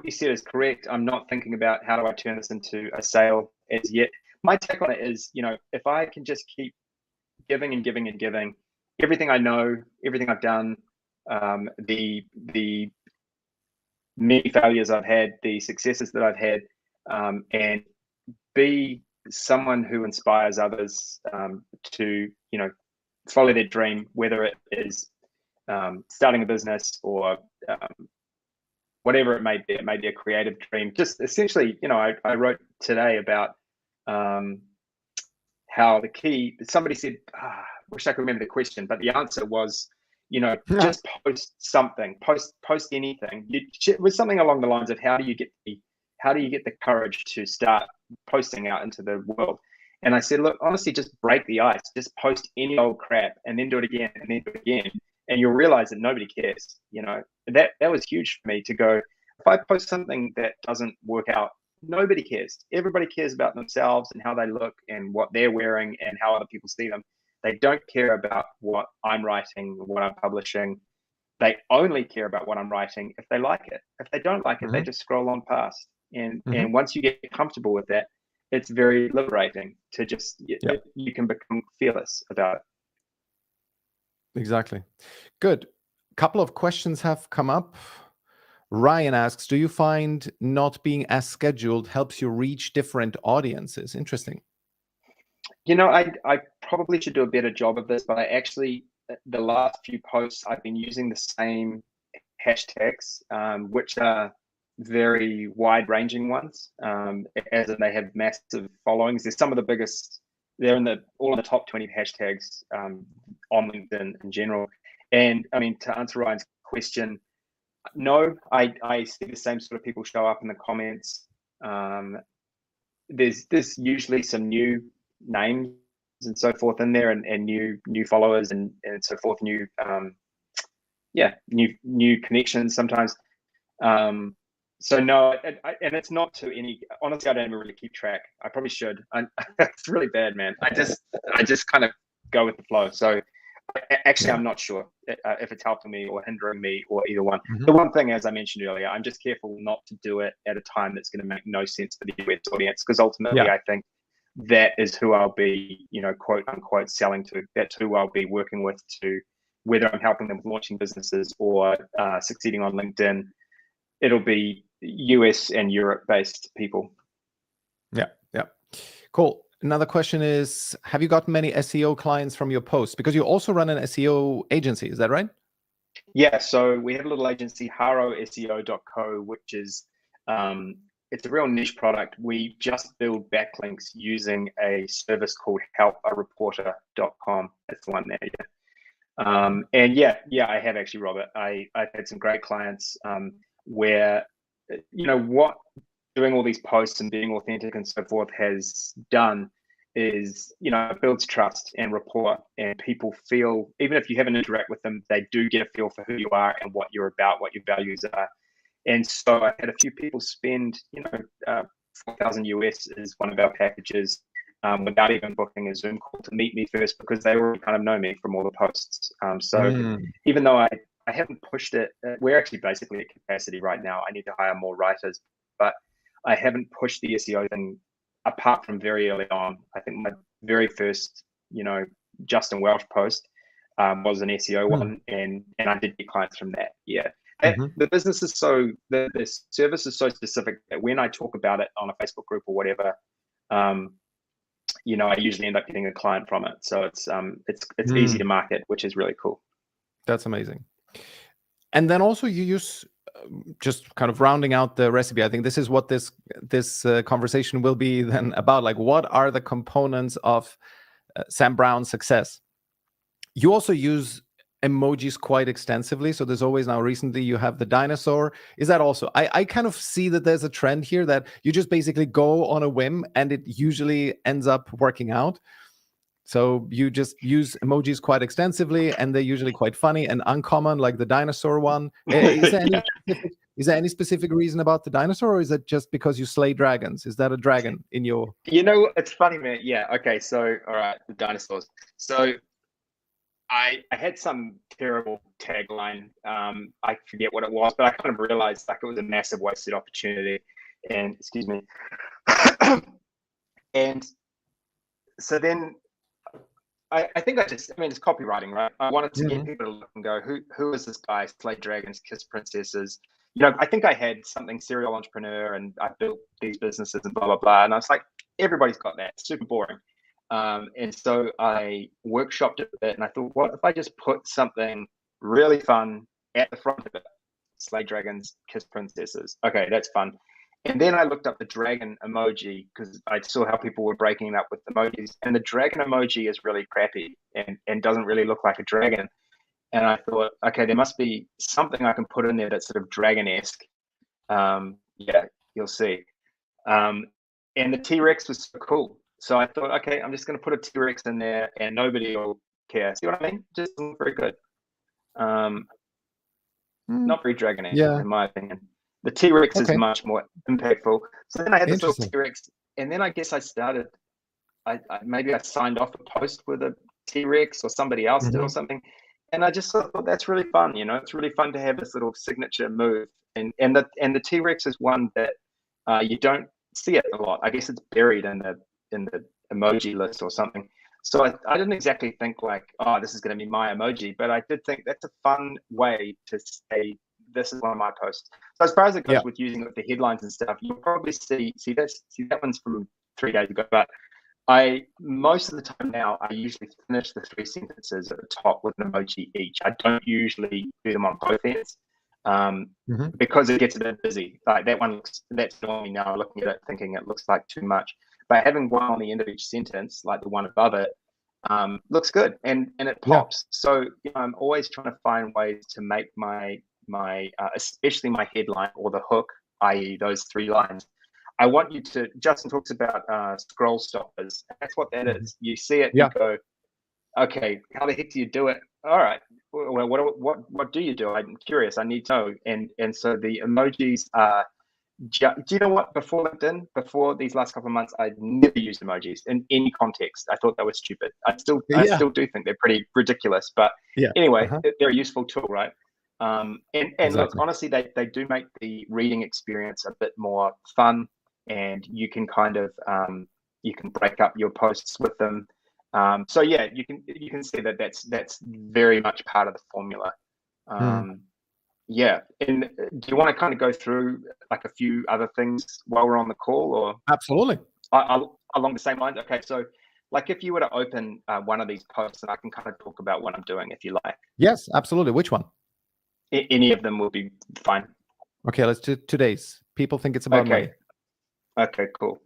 you said is correct. I'm not thinking about how do I turn this into a sale as yet. My take on it is, if I can just keep giving and giving and giving, everything I know, everything I've done, the many failures I've had, the successes that I've had, and be someone who inspires others to, follow their dream, whether it is starting a business or whatever it may be. It may be a creative dream. Just essentially, I wrote today about how the key, somebody said, wish I could remember the question, but the answer was, just post something, post anything. It was something along the lines of, how do you get the courage to start posting out into the world? And I said, look, honestly, just break the ice, just post any old crap, and then do it again, and then do it again, and you'll realize that nobody cares. That was huge for me to go, if I post something that doesn't work out, nobody cares. Everybody cares about themselves and how they look and what they're wearing and how other people see them. They don't care about what I'm writing, what I'm publishing. They only care about what I'm writing if they like it. If they don't like it, they just scroll on past. And once you get comfortable with that, it's very liberating to just, you can become fearless about it. Exactly. Good. Couple of questions have come up. Ryan asks, do you find not being as scheduled helps you reach different audiences? Interesting. You know, I probably should do a better job of this, but I actually, the last few posts, I've been using the same hashtags, which are very wide-ranging ones, as in they have massive followings. They're some of the biggest. They're all in the top 20 hashtags on LinkedIn in general. And I mean, to answer Ryan's question, no, I see the same sort of people show up in the comments. There's usually some new names and so forth in there, and new followers and so forth, new connections sometimes. So no, and it's not to any, honestly, I don't even really keep track. I probably should. It's really bad, man. I just kind of go with the flow. So actually, I'm not sure if it's helping me or hindering me or either one. The one thing, as I mentioned earlier, I'm just careful not to do it at a time that's going to make no sense for the US audience, because ultimately I think that is who I'll be, quote unquote, selling to. That's who I'll be working with, to whether I'm helping them with launching businesses or succeeding on LinkedIn. It'll be US and Europe based people. Yeah. Cool. Another question is, have you gotten many SEO clients from your posts? Because you also run an SEO agency, is that right? Yeah, so we have a little agency, haroseo.co, which is, it's a real niche product. We just build backlinks using a service called helpfulness.com. That's the one there, yeah. And yeah, I have actually, Robert. I've had some great clients where, what doing all these posts and being authentic and so forth has done is, it builds trust and rapport, and people feel, even if you haven't interacted with them, they do get a feel for who you are and what you're about, what your values are. And so I had a few people spend, $4,000 US is one of our packages, without even booking a Zoom call to meet me first, because they already kind of know me from all the posts. Even though I haven't pushed it, we're actually basically at capacity right now. I need to hire more writers, but I haven't pushed the SEO thing apart from very early on. I think my very first, Justin Welch post was an SEO one, and I did get clients from that. Yeah. The business is the service is so specific that when I talk about it on a Facebook group or whatever, I usually end up getting a client from it. So it's easy to market, which is really cool. That's amazing. And then also you use, just kind of rounding out the recipe, I think this is what this conversation will be then about, like, what are the components of Sam Browne's success? You also use emojis quite extensively. So there's always, now recently you have the dinosaur. Is that also, I kind of see that there's a trend here that you just basically go on a whim and it usually ends up working out. So you just use emojis quite extensively, and they're usually quite funny and uncommon, like the dinosaur one. Is there any specific reason about the dinosaur, or is it just because you slay dragons? Is that a dragon in your... It's funny, man. Yeah. Okay. So, all right, the dinosaurs. So I had some terrible tagline. I forget what it was, but I kind of realized like it was a massive wasted opportunity. And excuse me. And so then I think it's copywriting, right? I wanted to get people to look and go, who is this guy? Slay dragons, kiss princesses. I think I had something serial entrepreneur and I built these businesses and blah, blah, blah. And I was like, everybody's got that. It's super boring. And so I workshopped it a bit, and I thought, what if I just put something really fun at the front of it? Slay dragons, kiss princesses. Okay, that's fun. And then I looked up the dragon emoji because I saw how people were breaking it up with emojis, and the dragon emoji is really crappy and doesn't really look like a dragon. And I thought, okay, there must be something I can put in there that's sort of dragon-esque. Yeah, you'll see. And the T-Rex was so cool. So I thought, okay, I'm just going to put a T-Rex in there and nobody will care. See what I mean? Just not very good. Not very dragon-esque, in my opinion. The T-Rex is much more impactful. So then I had this little T-Rex, and then I guess I started, maybe I signed off a post with a T-Rex or somebody else did or something. And I just thought, well, that's really fun. You know, it's really fun to have this little signature move. And the T-Rex is one that you don't see it a lot. I guess it's buried in the emoji list or something. So I didn't exactly think like, oh, this is going to be my emoji, but I did think that's a fun way to say this is one of my posts. So as far as it goes with using the headlines and stuff, you'll probably see that one's from 3 days ago. But most of the time now, I usually finish the 3 sentences at the top with an emoji each. I don't usually do them on both ends because it gets a bit busy. Like that's annoying me now, looking at it, thinking it looks like too much. But having one on the end of each sentence, like the one above it, looks good and it pops. So I'm always trying to find ways to make my especially my headline or the hook, i.e. those 3 lines. I want you to, Justin talks about scroll stoppers. That's what that is. You see it, you go, okay, how the heck do you do it? All right, well, what do you do? I'm curious, I need to know. And so the emojis are, do you know what, before LinkedIn, before these last couple of months, I'd never used emojis in any context. I thought they were stupid. I still do think they're pretty ridiculous, but anyway, they're a useful tool, right? And look, honestly, they do make the reading experience a bit more fun, and you can kind of you can break up your posts with them. So yeah, you can see that that's very much part of the formula. Yeah, and do you want to kind of go through like a few other things while we're on the call, or absolutely along the same lines? Okay, so like if you were to open one of these posts, and I can kind of talk about what I'm doing if you like. Yes, absolutely. Which one? Any of them will be fine. Okay, let's do today's. People think it's about money. Okay, cool.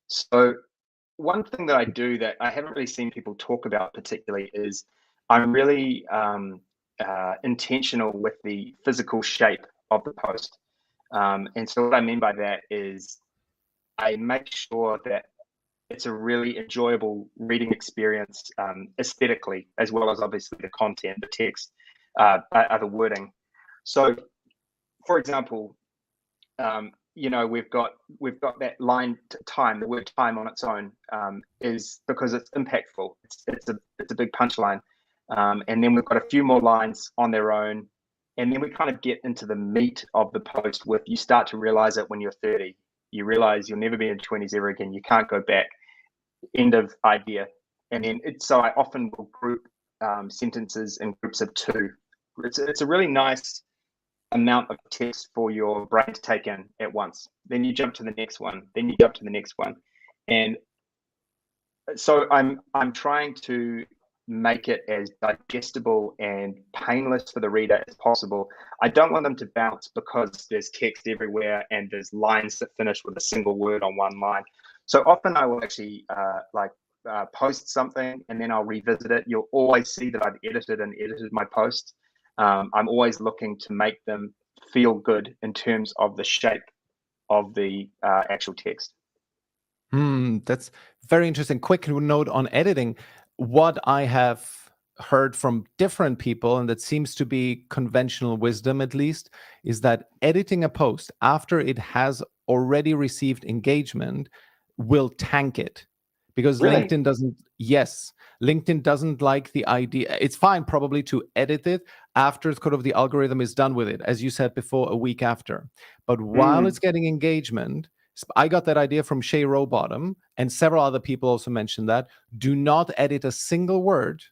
So one thing that I do that I haven't really seen people talk about particularly is I'm really intentional with the physical shape of the post. And so what I mean by that is I make sure that it's a really enjoyable reading experience aesthetically, as well as obviously the content, the text, the wording. So, for example, you know, we've got that line time. The word time on its own is because it's impactful. It's a big punchline, and then we've got a few more lines on their own, and then we kind of get into the meat of the post. With you start to realize it when you're 30. You realize you'll never be in 20s ever again. You can't go back. End of idea. And then so I often will group sentences in groups of 2. It's a really nice amount of text for your brain to take in at once. Then you jump to the next one. Then you jump to the next one. And so I'm trying to make it as digestible and painless for the reader as possible. I don't want them to bounce because there's text everywhere and there's lines that finish with a single word on one line. So often I will actually post something and then I'll revisit it. You'll always see that I've edited my posts. I'm always looking to make them feel good in terms of the shape of the actual text. That's very interesting. Quick note on editing. What I have heard from different people, and that seems to be conventional wisdom at least, is that editing a post after it has already received engagement will tank it. Because really? LinkedIn doesn't like the idea. It's fine probably to edit it after kind of the algorithm is done with it, as you said before, a week after. But while it's getting engagement, I got that idea from Shay Rowbottom, and several other people also mentioned that. Do not edit a single word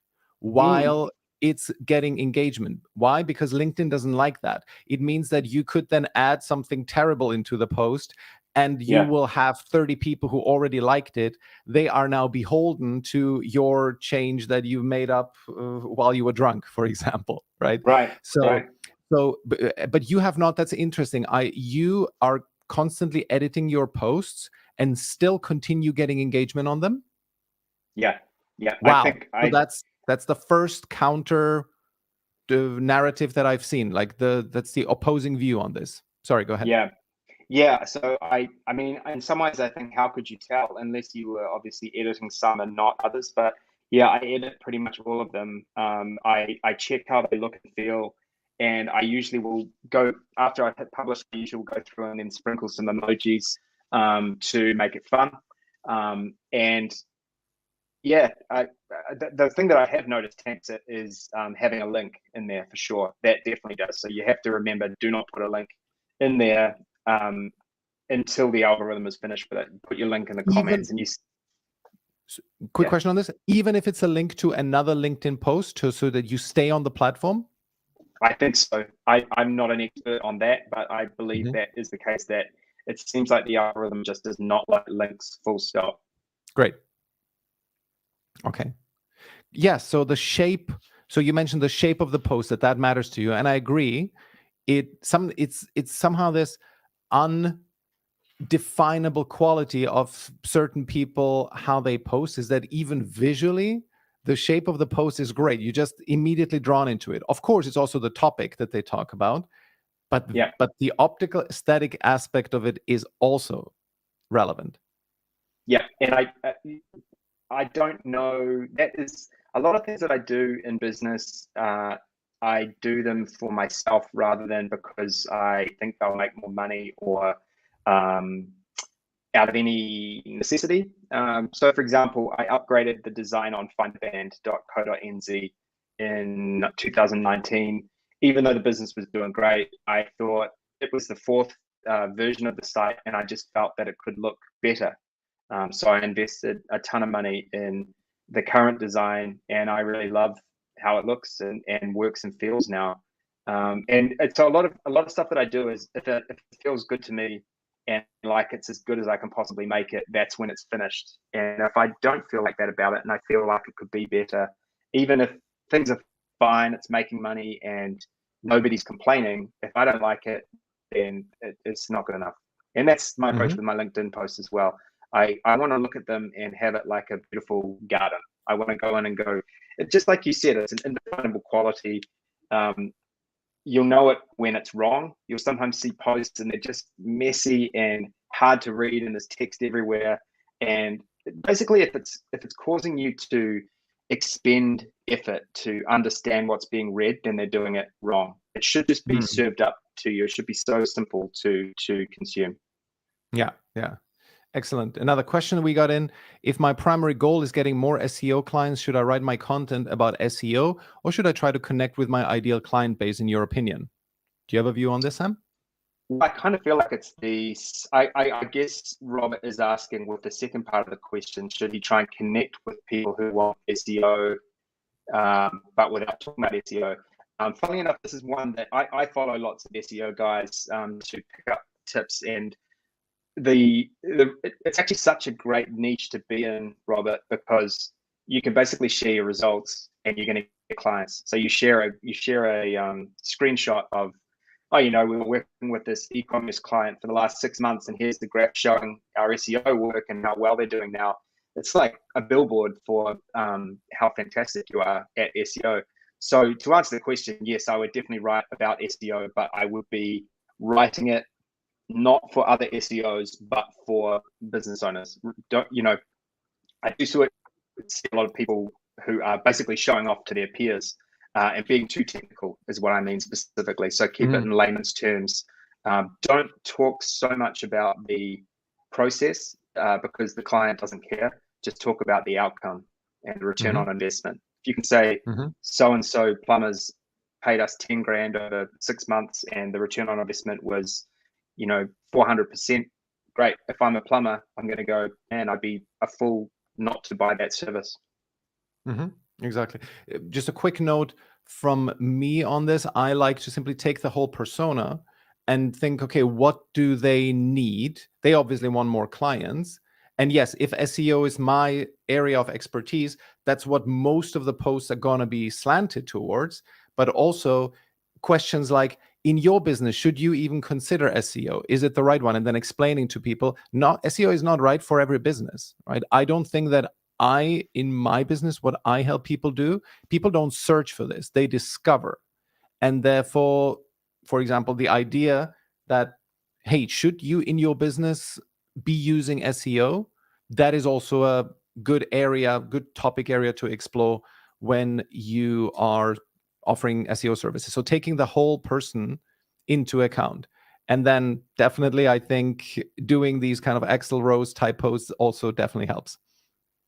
while it's getting engagement. Why? Because LinkedIn doesn't like that. It means that you could then add something terrible into the post, and you will have 30 people who already liked it. They are now beholden to your change that you made up while you were drunk, for example, right? Right. So, but you have not. That's interesting. You are constantly editing your posts and still continue getting engagement on them. Yeah. Wow. That's the first counter narrative that I've seen. Like that's the opposing view on this. Sorry, go ahead. Yeah. So I mean, in some ways, I think how could you tell unless you were obviously editing some and not others? But yeah, I edit pretty much all of them. I check how they look and feel, and I usually will go after I hit publish. I usually will go through and then sprinkle some emojis to make it fun. And Yeah, the thing that I have noticed tanks it is having a link in there for sure. That definitely does. So you have to remember, do not put a link in there until the algorithm is finished with it. Put your link in the comments, and you. Quick question on this. Even if it's a link to another LinkedIn post so that you stay on the platform? I think so. I'm not an expert on that, but I believe that is the case, that it seems like the algorithm just does not like links, full stop. Great. Okay. Yeah, so the shape, so you mentioned the shape of the post, that matters to you, and I agree. It's somehow this undefinable quality of certain people, how they post, is that even visually the shape of the post is great. You just immediately drawn into it. Of course, it's also the topic that they talk about, but the optical aesthetic aspect of it is also relevant. Yeah, and I don't know, that is a lot of things that I do in business. I do them for myself rather than because I think they'll make more money or out of any necessity. So for example, I upgraded the design on findaband.co.nz in 2019. Even though the business was doing great, I thought it was the fourth version of the site, and I just felt that it could look better. So I invested a ton of money in the current design, and I really love how it looks and works and feels now. And so a lot of stuff that I do is if it feels good to me and like it's as good as I can possibly make it, that's when it's finished. And if I don't feel like that about it and I feel like it could be better, even if things are fine, it's making money and nobody's complaining, if I don't like it, then it's not good enough. And that's my approach with my LinkedIn posts as well. I want to look at them and have it like a beautiful garden. I want to go in and go, just like you said, it's an indefinable quality. You'll know it when it's wrong. You'll sometimes see posts and they're just messy and hard to read, and there's text everywhere. And basically, if it's causing you to expend effort to understand what's being read, then they're doing it wrong. It should just be served up to you. It should be so simple to consume. Yeah. Excellent. Another question we got in: if my primary goal is getting more SEO clients, should I write my content about SEO, or should I try to connect with my ideal client base, in your opinion? Do you have a view on this, Sam? I kind of feel like it's I guess Robert is asking with the second part of the question, should he try and connect with people who want SEO, but without talking about SEO? Funnily enough, this is one that I follow lots of SEO guys to pick up tips, and it's actually such a great niche to be in, Robert, because you can basically share your results and you're going to get clients. So you share a screenshot of, we were working with this e-commerce client for the last 6 months, and here's the graph showing our SEO work and how well they're doing now. It's like a billboard for how fantastic you are at SEO. So to answer the question, yes, I would definitely write about SEO, but I would be writing it not for other SEOs, but for business owners. I do see a lot of people who are basically showing off to their peers and being too technical is what I mean specifically. So keep it in layman's terms. Don't talk so much about the process because the client doesn't care. Just talk about the outcome and the return on investment. If you can say so-and-so plumbers paid us 10 grand over 6 months and the return on investment was 400%. Great. If I'm a plumber, I'm going to go, man, I'd be a fool not to buy that service. Exactly. Just a quick note from me on this. I like to simply take the whole persona and think, okay, what do they need? They obviously want more clients. And yes, if SEO is my area of expertise, that's what most of the posts are going to be slanted towards. But also questions like, in your business, should you even consider SEO? Is it the right one? And then explaining to people, SEO is not right for every business, right? I don't think that in my business, what I help people do, people don't search for this, they discover. And therefore, for example, the idea that, hey, should you in your business be using SEO? That is also a good topic area to explore when you are offering SEO services. So taking the whole person into account. And then definitely, I think doing these kind of Excel rows type posts also definitely helps.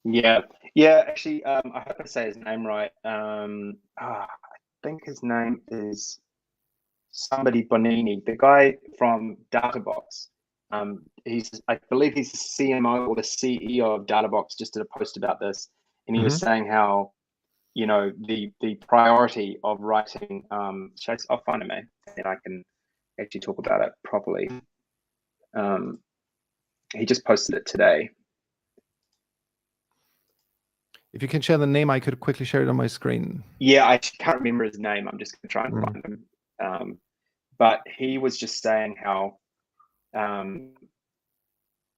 Yeah. Yeah, actually, I hope I say his name right. I think his name is somebody Bonini, the guy from Databox. I believe he's the CMO or the CEO of Databox. Just did a post about this, and he was saying how, you know, the priority of writing. I'll find him, and I can actually talk about it properly. He just posted it today. If you can share the name, I could quickly share it on my screen. Yeah, I can't remember his name. I'm just going to try and find him. But he was just saying how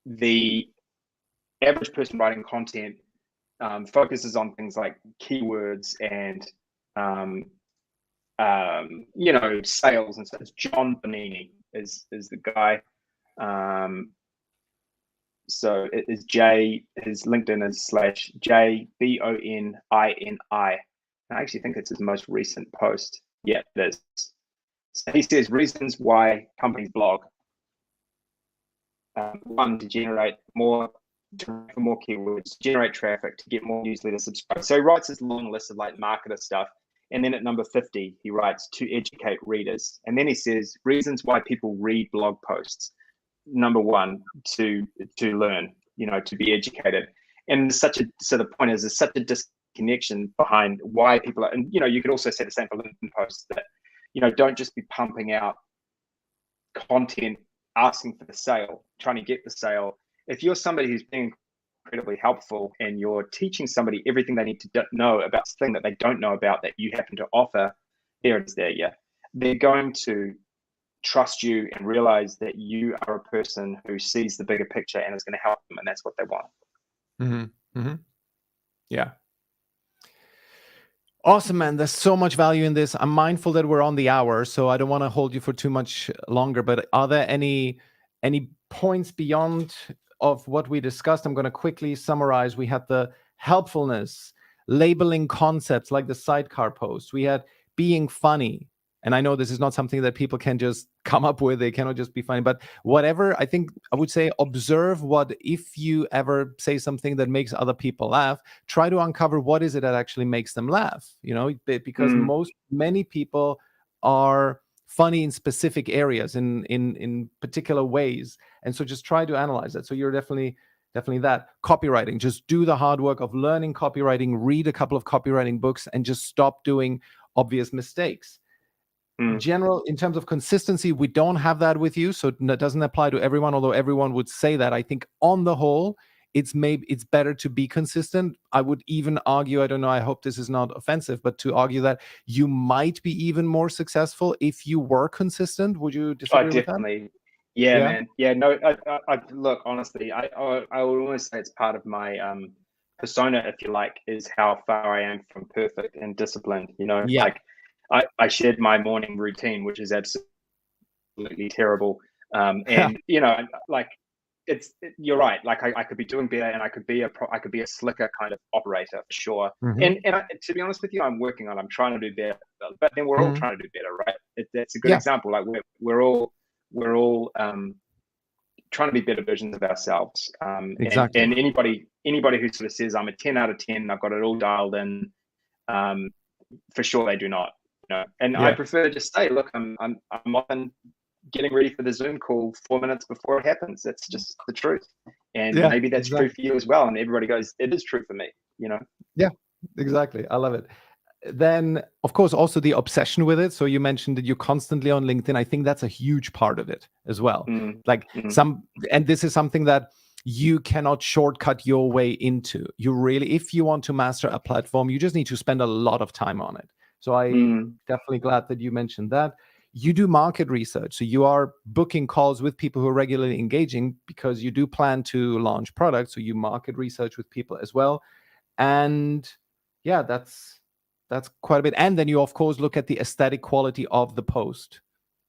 the average person writing content focuses on things like keywords and you know, sales and such. John Bonini is the guy. So it is his LinkedIn is /JBONINI. I actually think it's his most recent post. Yeah, it is. So he says reasons why companies blog. One, to generate more, for more keywords, generate traffic, to get more newsletter subscribers. So he writes this long list of like marketer stuff. And then at number 50, he writes to educate readers. And then he says reasons why people read blog posts. Number one, to learn, you know, to be educated. And the point is, there's such a disconnection behind why people are, and, you know, you could also say the same for LinkedIn posts, that, you know, don't just be pumping out content asking for the sale, trying to get the sale. If you're somebody who's being incredibly helpful and you're teaching somebody everything they need to know about this thing that they don't know about that you happen to offer, there it is there, yeah. They're going to trust you and realize that you are a person who sees the bigger picture and is going to help them, and that's what they want. Yeah. Awesome, man. There's so much value in this. I'm mindful that we're on the hour, so I don't want to hold you for too much longer, but are there any points beyond of what we discussed? I'm going to quickly summarize. We had the helpfulness, labeling concepts like the sidecar post. We had being funny. And I know this is not something that people can just come up with. They cannot just be funny. But whatever, I think I would say observe what, if you ever say something that makes other people laugh, try to uncover what is it that actually makes them laugh. You know, because many people are funny in specific areas, in particular ways. And so just try to analyze that. So you're definitely that. Copywriting, just do the hard work of learning copywriting, read a couple of copywriting books, and just stop doing obvious mistakes. General, in terms of consistency, we don't have that with you, so that doesn't apply to everyone, although everyone would say that. I think on the whole, it's better to be consistent. I would even argue, I don't know, I hope this is not offensive, but to argue that you might be even more successful if you were consistent. Would you disagree with that? Definitely. Yeah, man. Yeah, no, I look, honestly, I would almost say it's part of my persona, if you like, is how far I am from perfect and disciplined. You know, like I shared my morning routine, which is absolutely terrible. And you know, like you're right. Like I could be doing better, and I could be a slicker kind of operator for sure. And to be honest with you, I'm trying to do better. But then we're all trying to do better, right? That's a good example. Like we're all trying to be better versions of ourselves. Exactly. And anybody who sort of says I'm a 10 out of 10, I've got it all dialed in, for sure they do not. You know? And I prefer to just say, look, I'm often getting ready for the Zoom call 4 minutes before it happens. That's just the truth. And maybe that's true for you as well. And everybody goes, it is true for me, you know? Yeah, exactly. I love it. Then, of course, also the obsession with it. So you mentioned that you're constantly on LinkedIn. I think that's a huge part of it as well. And this is something that you cannot shortcut your way into. You really, if you want to master a platform, you just need to spend a lot of time on it. So I'm definitely glad that you mentioned that. You do market research. So you are booking calls with people who are regularly engaging because you do plan to launch products. So you market research with people as well. And yeah, that's quite a bit. And then you, of course, look at the aesthetic quality of the post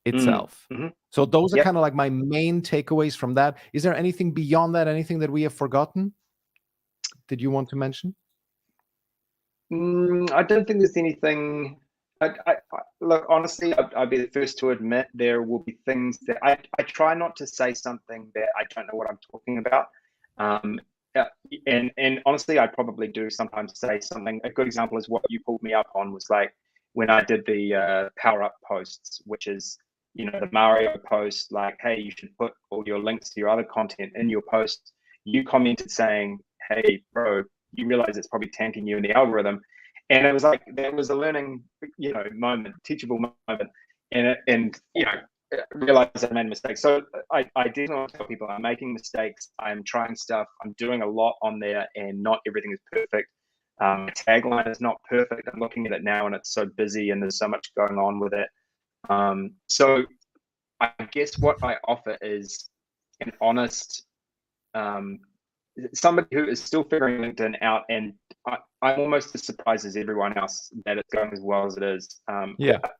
itself. So those are kind of like my main takeaways from that. Is there anything beyond that? Anything that we have forgotten? Did you want to mention? I don't think there's anything. I look, honestly, I'd be the first to admit there will be things that I try not to say something that I don't know what I'm talking about. And honestly, I probably do sometimes say something. A good example is what you pulled me up on was like when I did the power up posts, which is, the Mario post, like, hey, you should put all your links to your other content in your post. You commented saying, hey, bro, you realize it's probably tanking you in the algorithm. And it was like, that was a learning, moment, teachable moment. And realize I made a mistake. So I definitely want to tell people I'm making mistakes. I'm trying stuff. I'm doing a lot on there, and not everything is perfect. My tagline is not perfect. I'm looking at it now, and it's so busy, and there's so much going on with it. So I guess what I offer is an honest, somebody who is still figuring LinkedIn out, and I'm almost as surprised as everyone else that it's going as well as it is.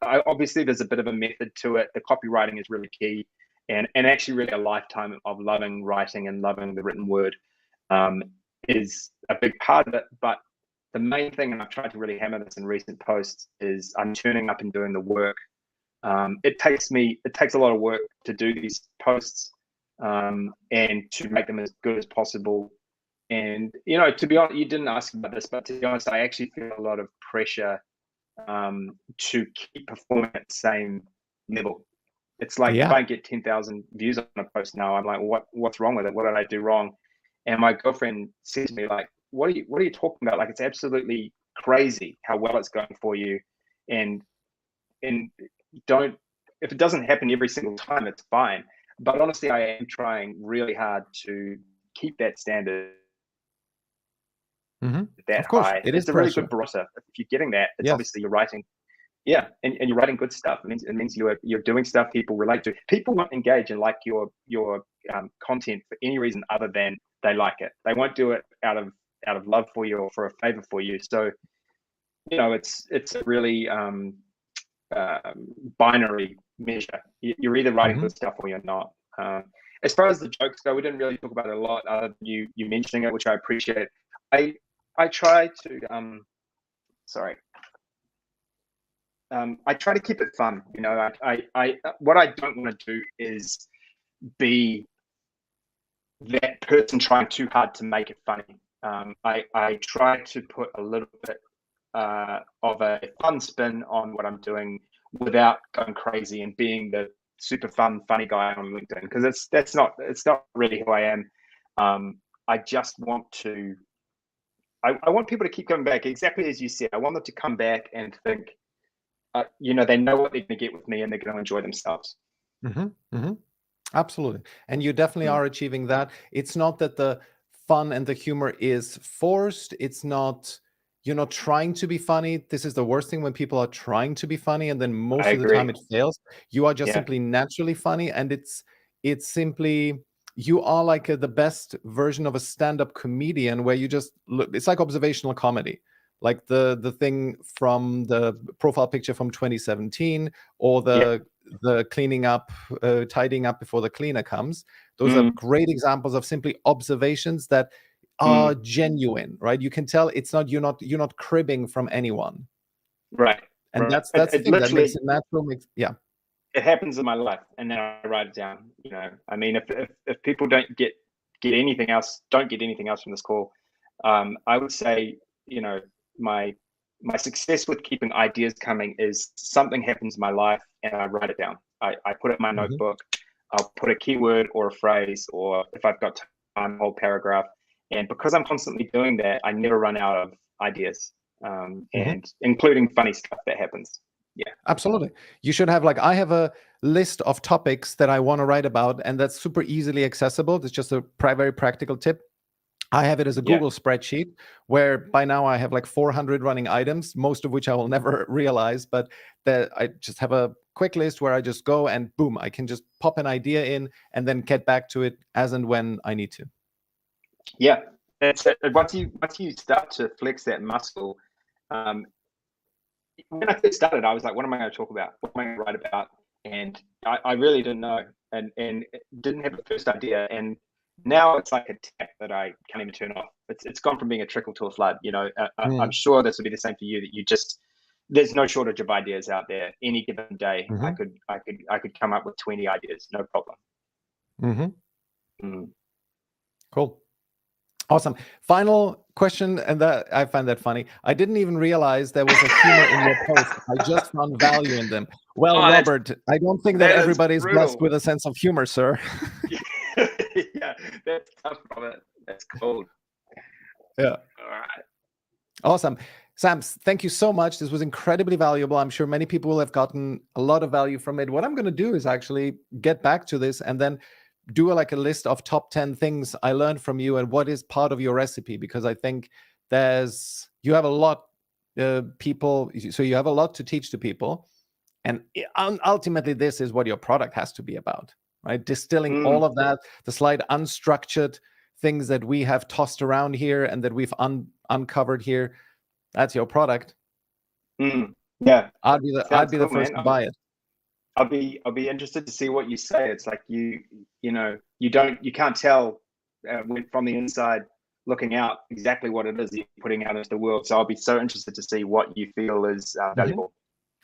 Obviously, there's a bit of a method to it. The copywriting is really key, and actually really a lifetime of loving writing and loving the written word is a big part of it. But the main thing, and I've tried to really hammer this in recent posts, is I'm turning up and doing the work. It takes a lot of work to do these posts and to make them as good as possible. And, to be honest, you didn't ask about this, but to be honest, I actually feel a lot of pressure to keep performing at the same level. It's like if I get 10,000 views on a post now, I'm like, what's wrong with it? What did I do wrong? And my girlfriend said to me, like, what are you talking about? Like, it's absolutely crazy how well it's going for you. And if it doesn't happen every single time, it's fine. But honestly, I am trying really hard to keep that standard. That of course, high. it's a really good barometer. If you're getting that, it's obviously you're writing. Yeah, and you're writing good stuff. It means you're doing stuff people relate to. People won't engage and like your content for any reason other than they like it. They won't do it out of love for you or for a favor for you. So, it's a really binary measure. You're either writing good stuff or you're not. As far as the jokes go, we didn't really talk about it a lot other than you mentioning it, which I appreciate. I try to I try to keep it fun. I what I don't want to do is be that person trying too hard to make it funny. I try to put a little bit of a fun spin on what I'm doing without going crazy and being the super fun, funny guy on LinkedIn, because it's not really who I am. I just want to. I want people to keep coming back, exactly as you said. I want them to come back and think, they know what they're going to get with me, and they're going to enjoy themselves. Absolutely. And you definitely are achieving that. It's not that the fun and the humor is forced. It's not, you're not trying to be funny. This is the worst thing, when people are trying to be funny and then most of the time it fails. You are just simply naturally funny, and it's simply, you are like the best version of a stand-up comedian, where you just look, it's like observational comedy. Like the thing from the profile picture from 2017, or the cleaning up, tidying up before the cleaner comes. Those are great examples of simply observations that are genuine, right? You can tell it's not, you're not cribbing from anyone. Right. And that's the thing that makes it natural. It happens in my life, and then I write it down. I mean, if people don't get anything else from this call, I would say, my success with keeping ideas coming is something happens in my life and I write it down. I put it in my notebook. I'll put a keyword or a phrase, or if I've got time, a whole paragraph. And because I'm constantly doing that, I never run out of ideas, and including funny stuff that happens. Yeah, absolutely. You should have, like, I have a list of topics that I want to write about, and that's super easily accessible. It's just a very practical tip. I have it as a Google spreadsheet, where by now I have like 400 running items, most of which I will never realize, but that I just have a quick list where I just go and boom, I can just pop an idea in and then get back to it as and when I need to. Yeah, that's it. Once you start to flex that muscle, when I first started, I was like, what am I going to talk about? What am I going to write about? And I really didn't know, and didn't have the first idea. And now it's like a tap that I can't even turn off. It's gone from being a trickle to a flood. I'm sure this will be the same for you, that there's no shortage of ideas out there. Any given day, I could come up with 20 ideas, no problem. Cool. Awesome. Final question, and that I find that funny. I didn't even realize there was a humor in your post. I just found value in them. Well, Oh, Robert, I don't think that that is everybody is blessed brutal. with a sense of humor, sir. Yeah, that's tough, Robert. That's cold. Yeah. All right. Awesome. Sam, thank you so much. This was incredibly valuable. I'm sure many people will have gotten a lot of value from it. What I'm going to do is actually get back to this and then do like a list of top 10 things I learned from you and what is part of your recipe, because I think you have a lot people, so you have a lot to teach to people. And ultimately, this is what your product has to be about, right? Distilling all of that, the slight unstructured things that we have tossed around here and that we've uncovered here. That's your product. Yeah, I'd be the first to buy it. I'll be interested to see what you say. It's like you can't tell from the inside looking out exactly what it is you're putting out into the world. So I'll be so interested to see what you feel is valuable.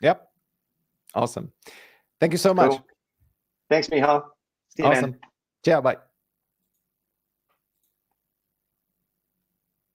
Yep. Awesome. Thank you so much. Cool. Thanks, Michal. See you, awesome. man. Ciao. Bye.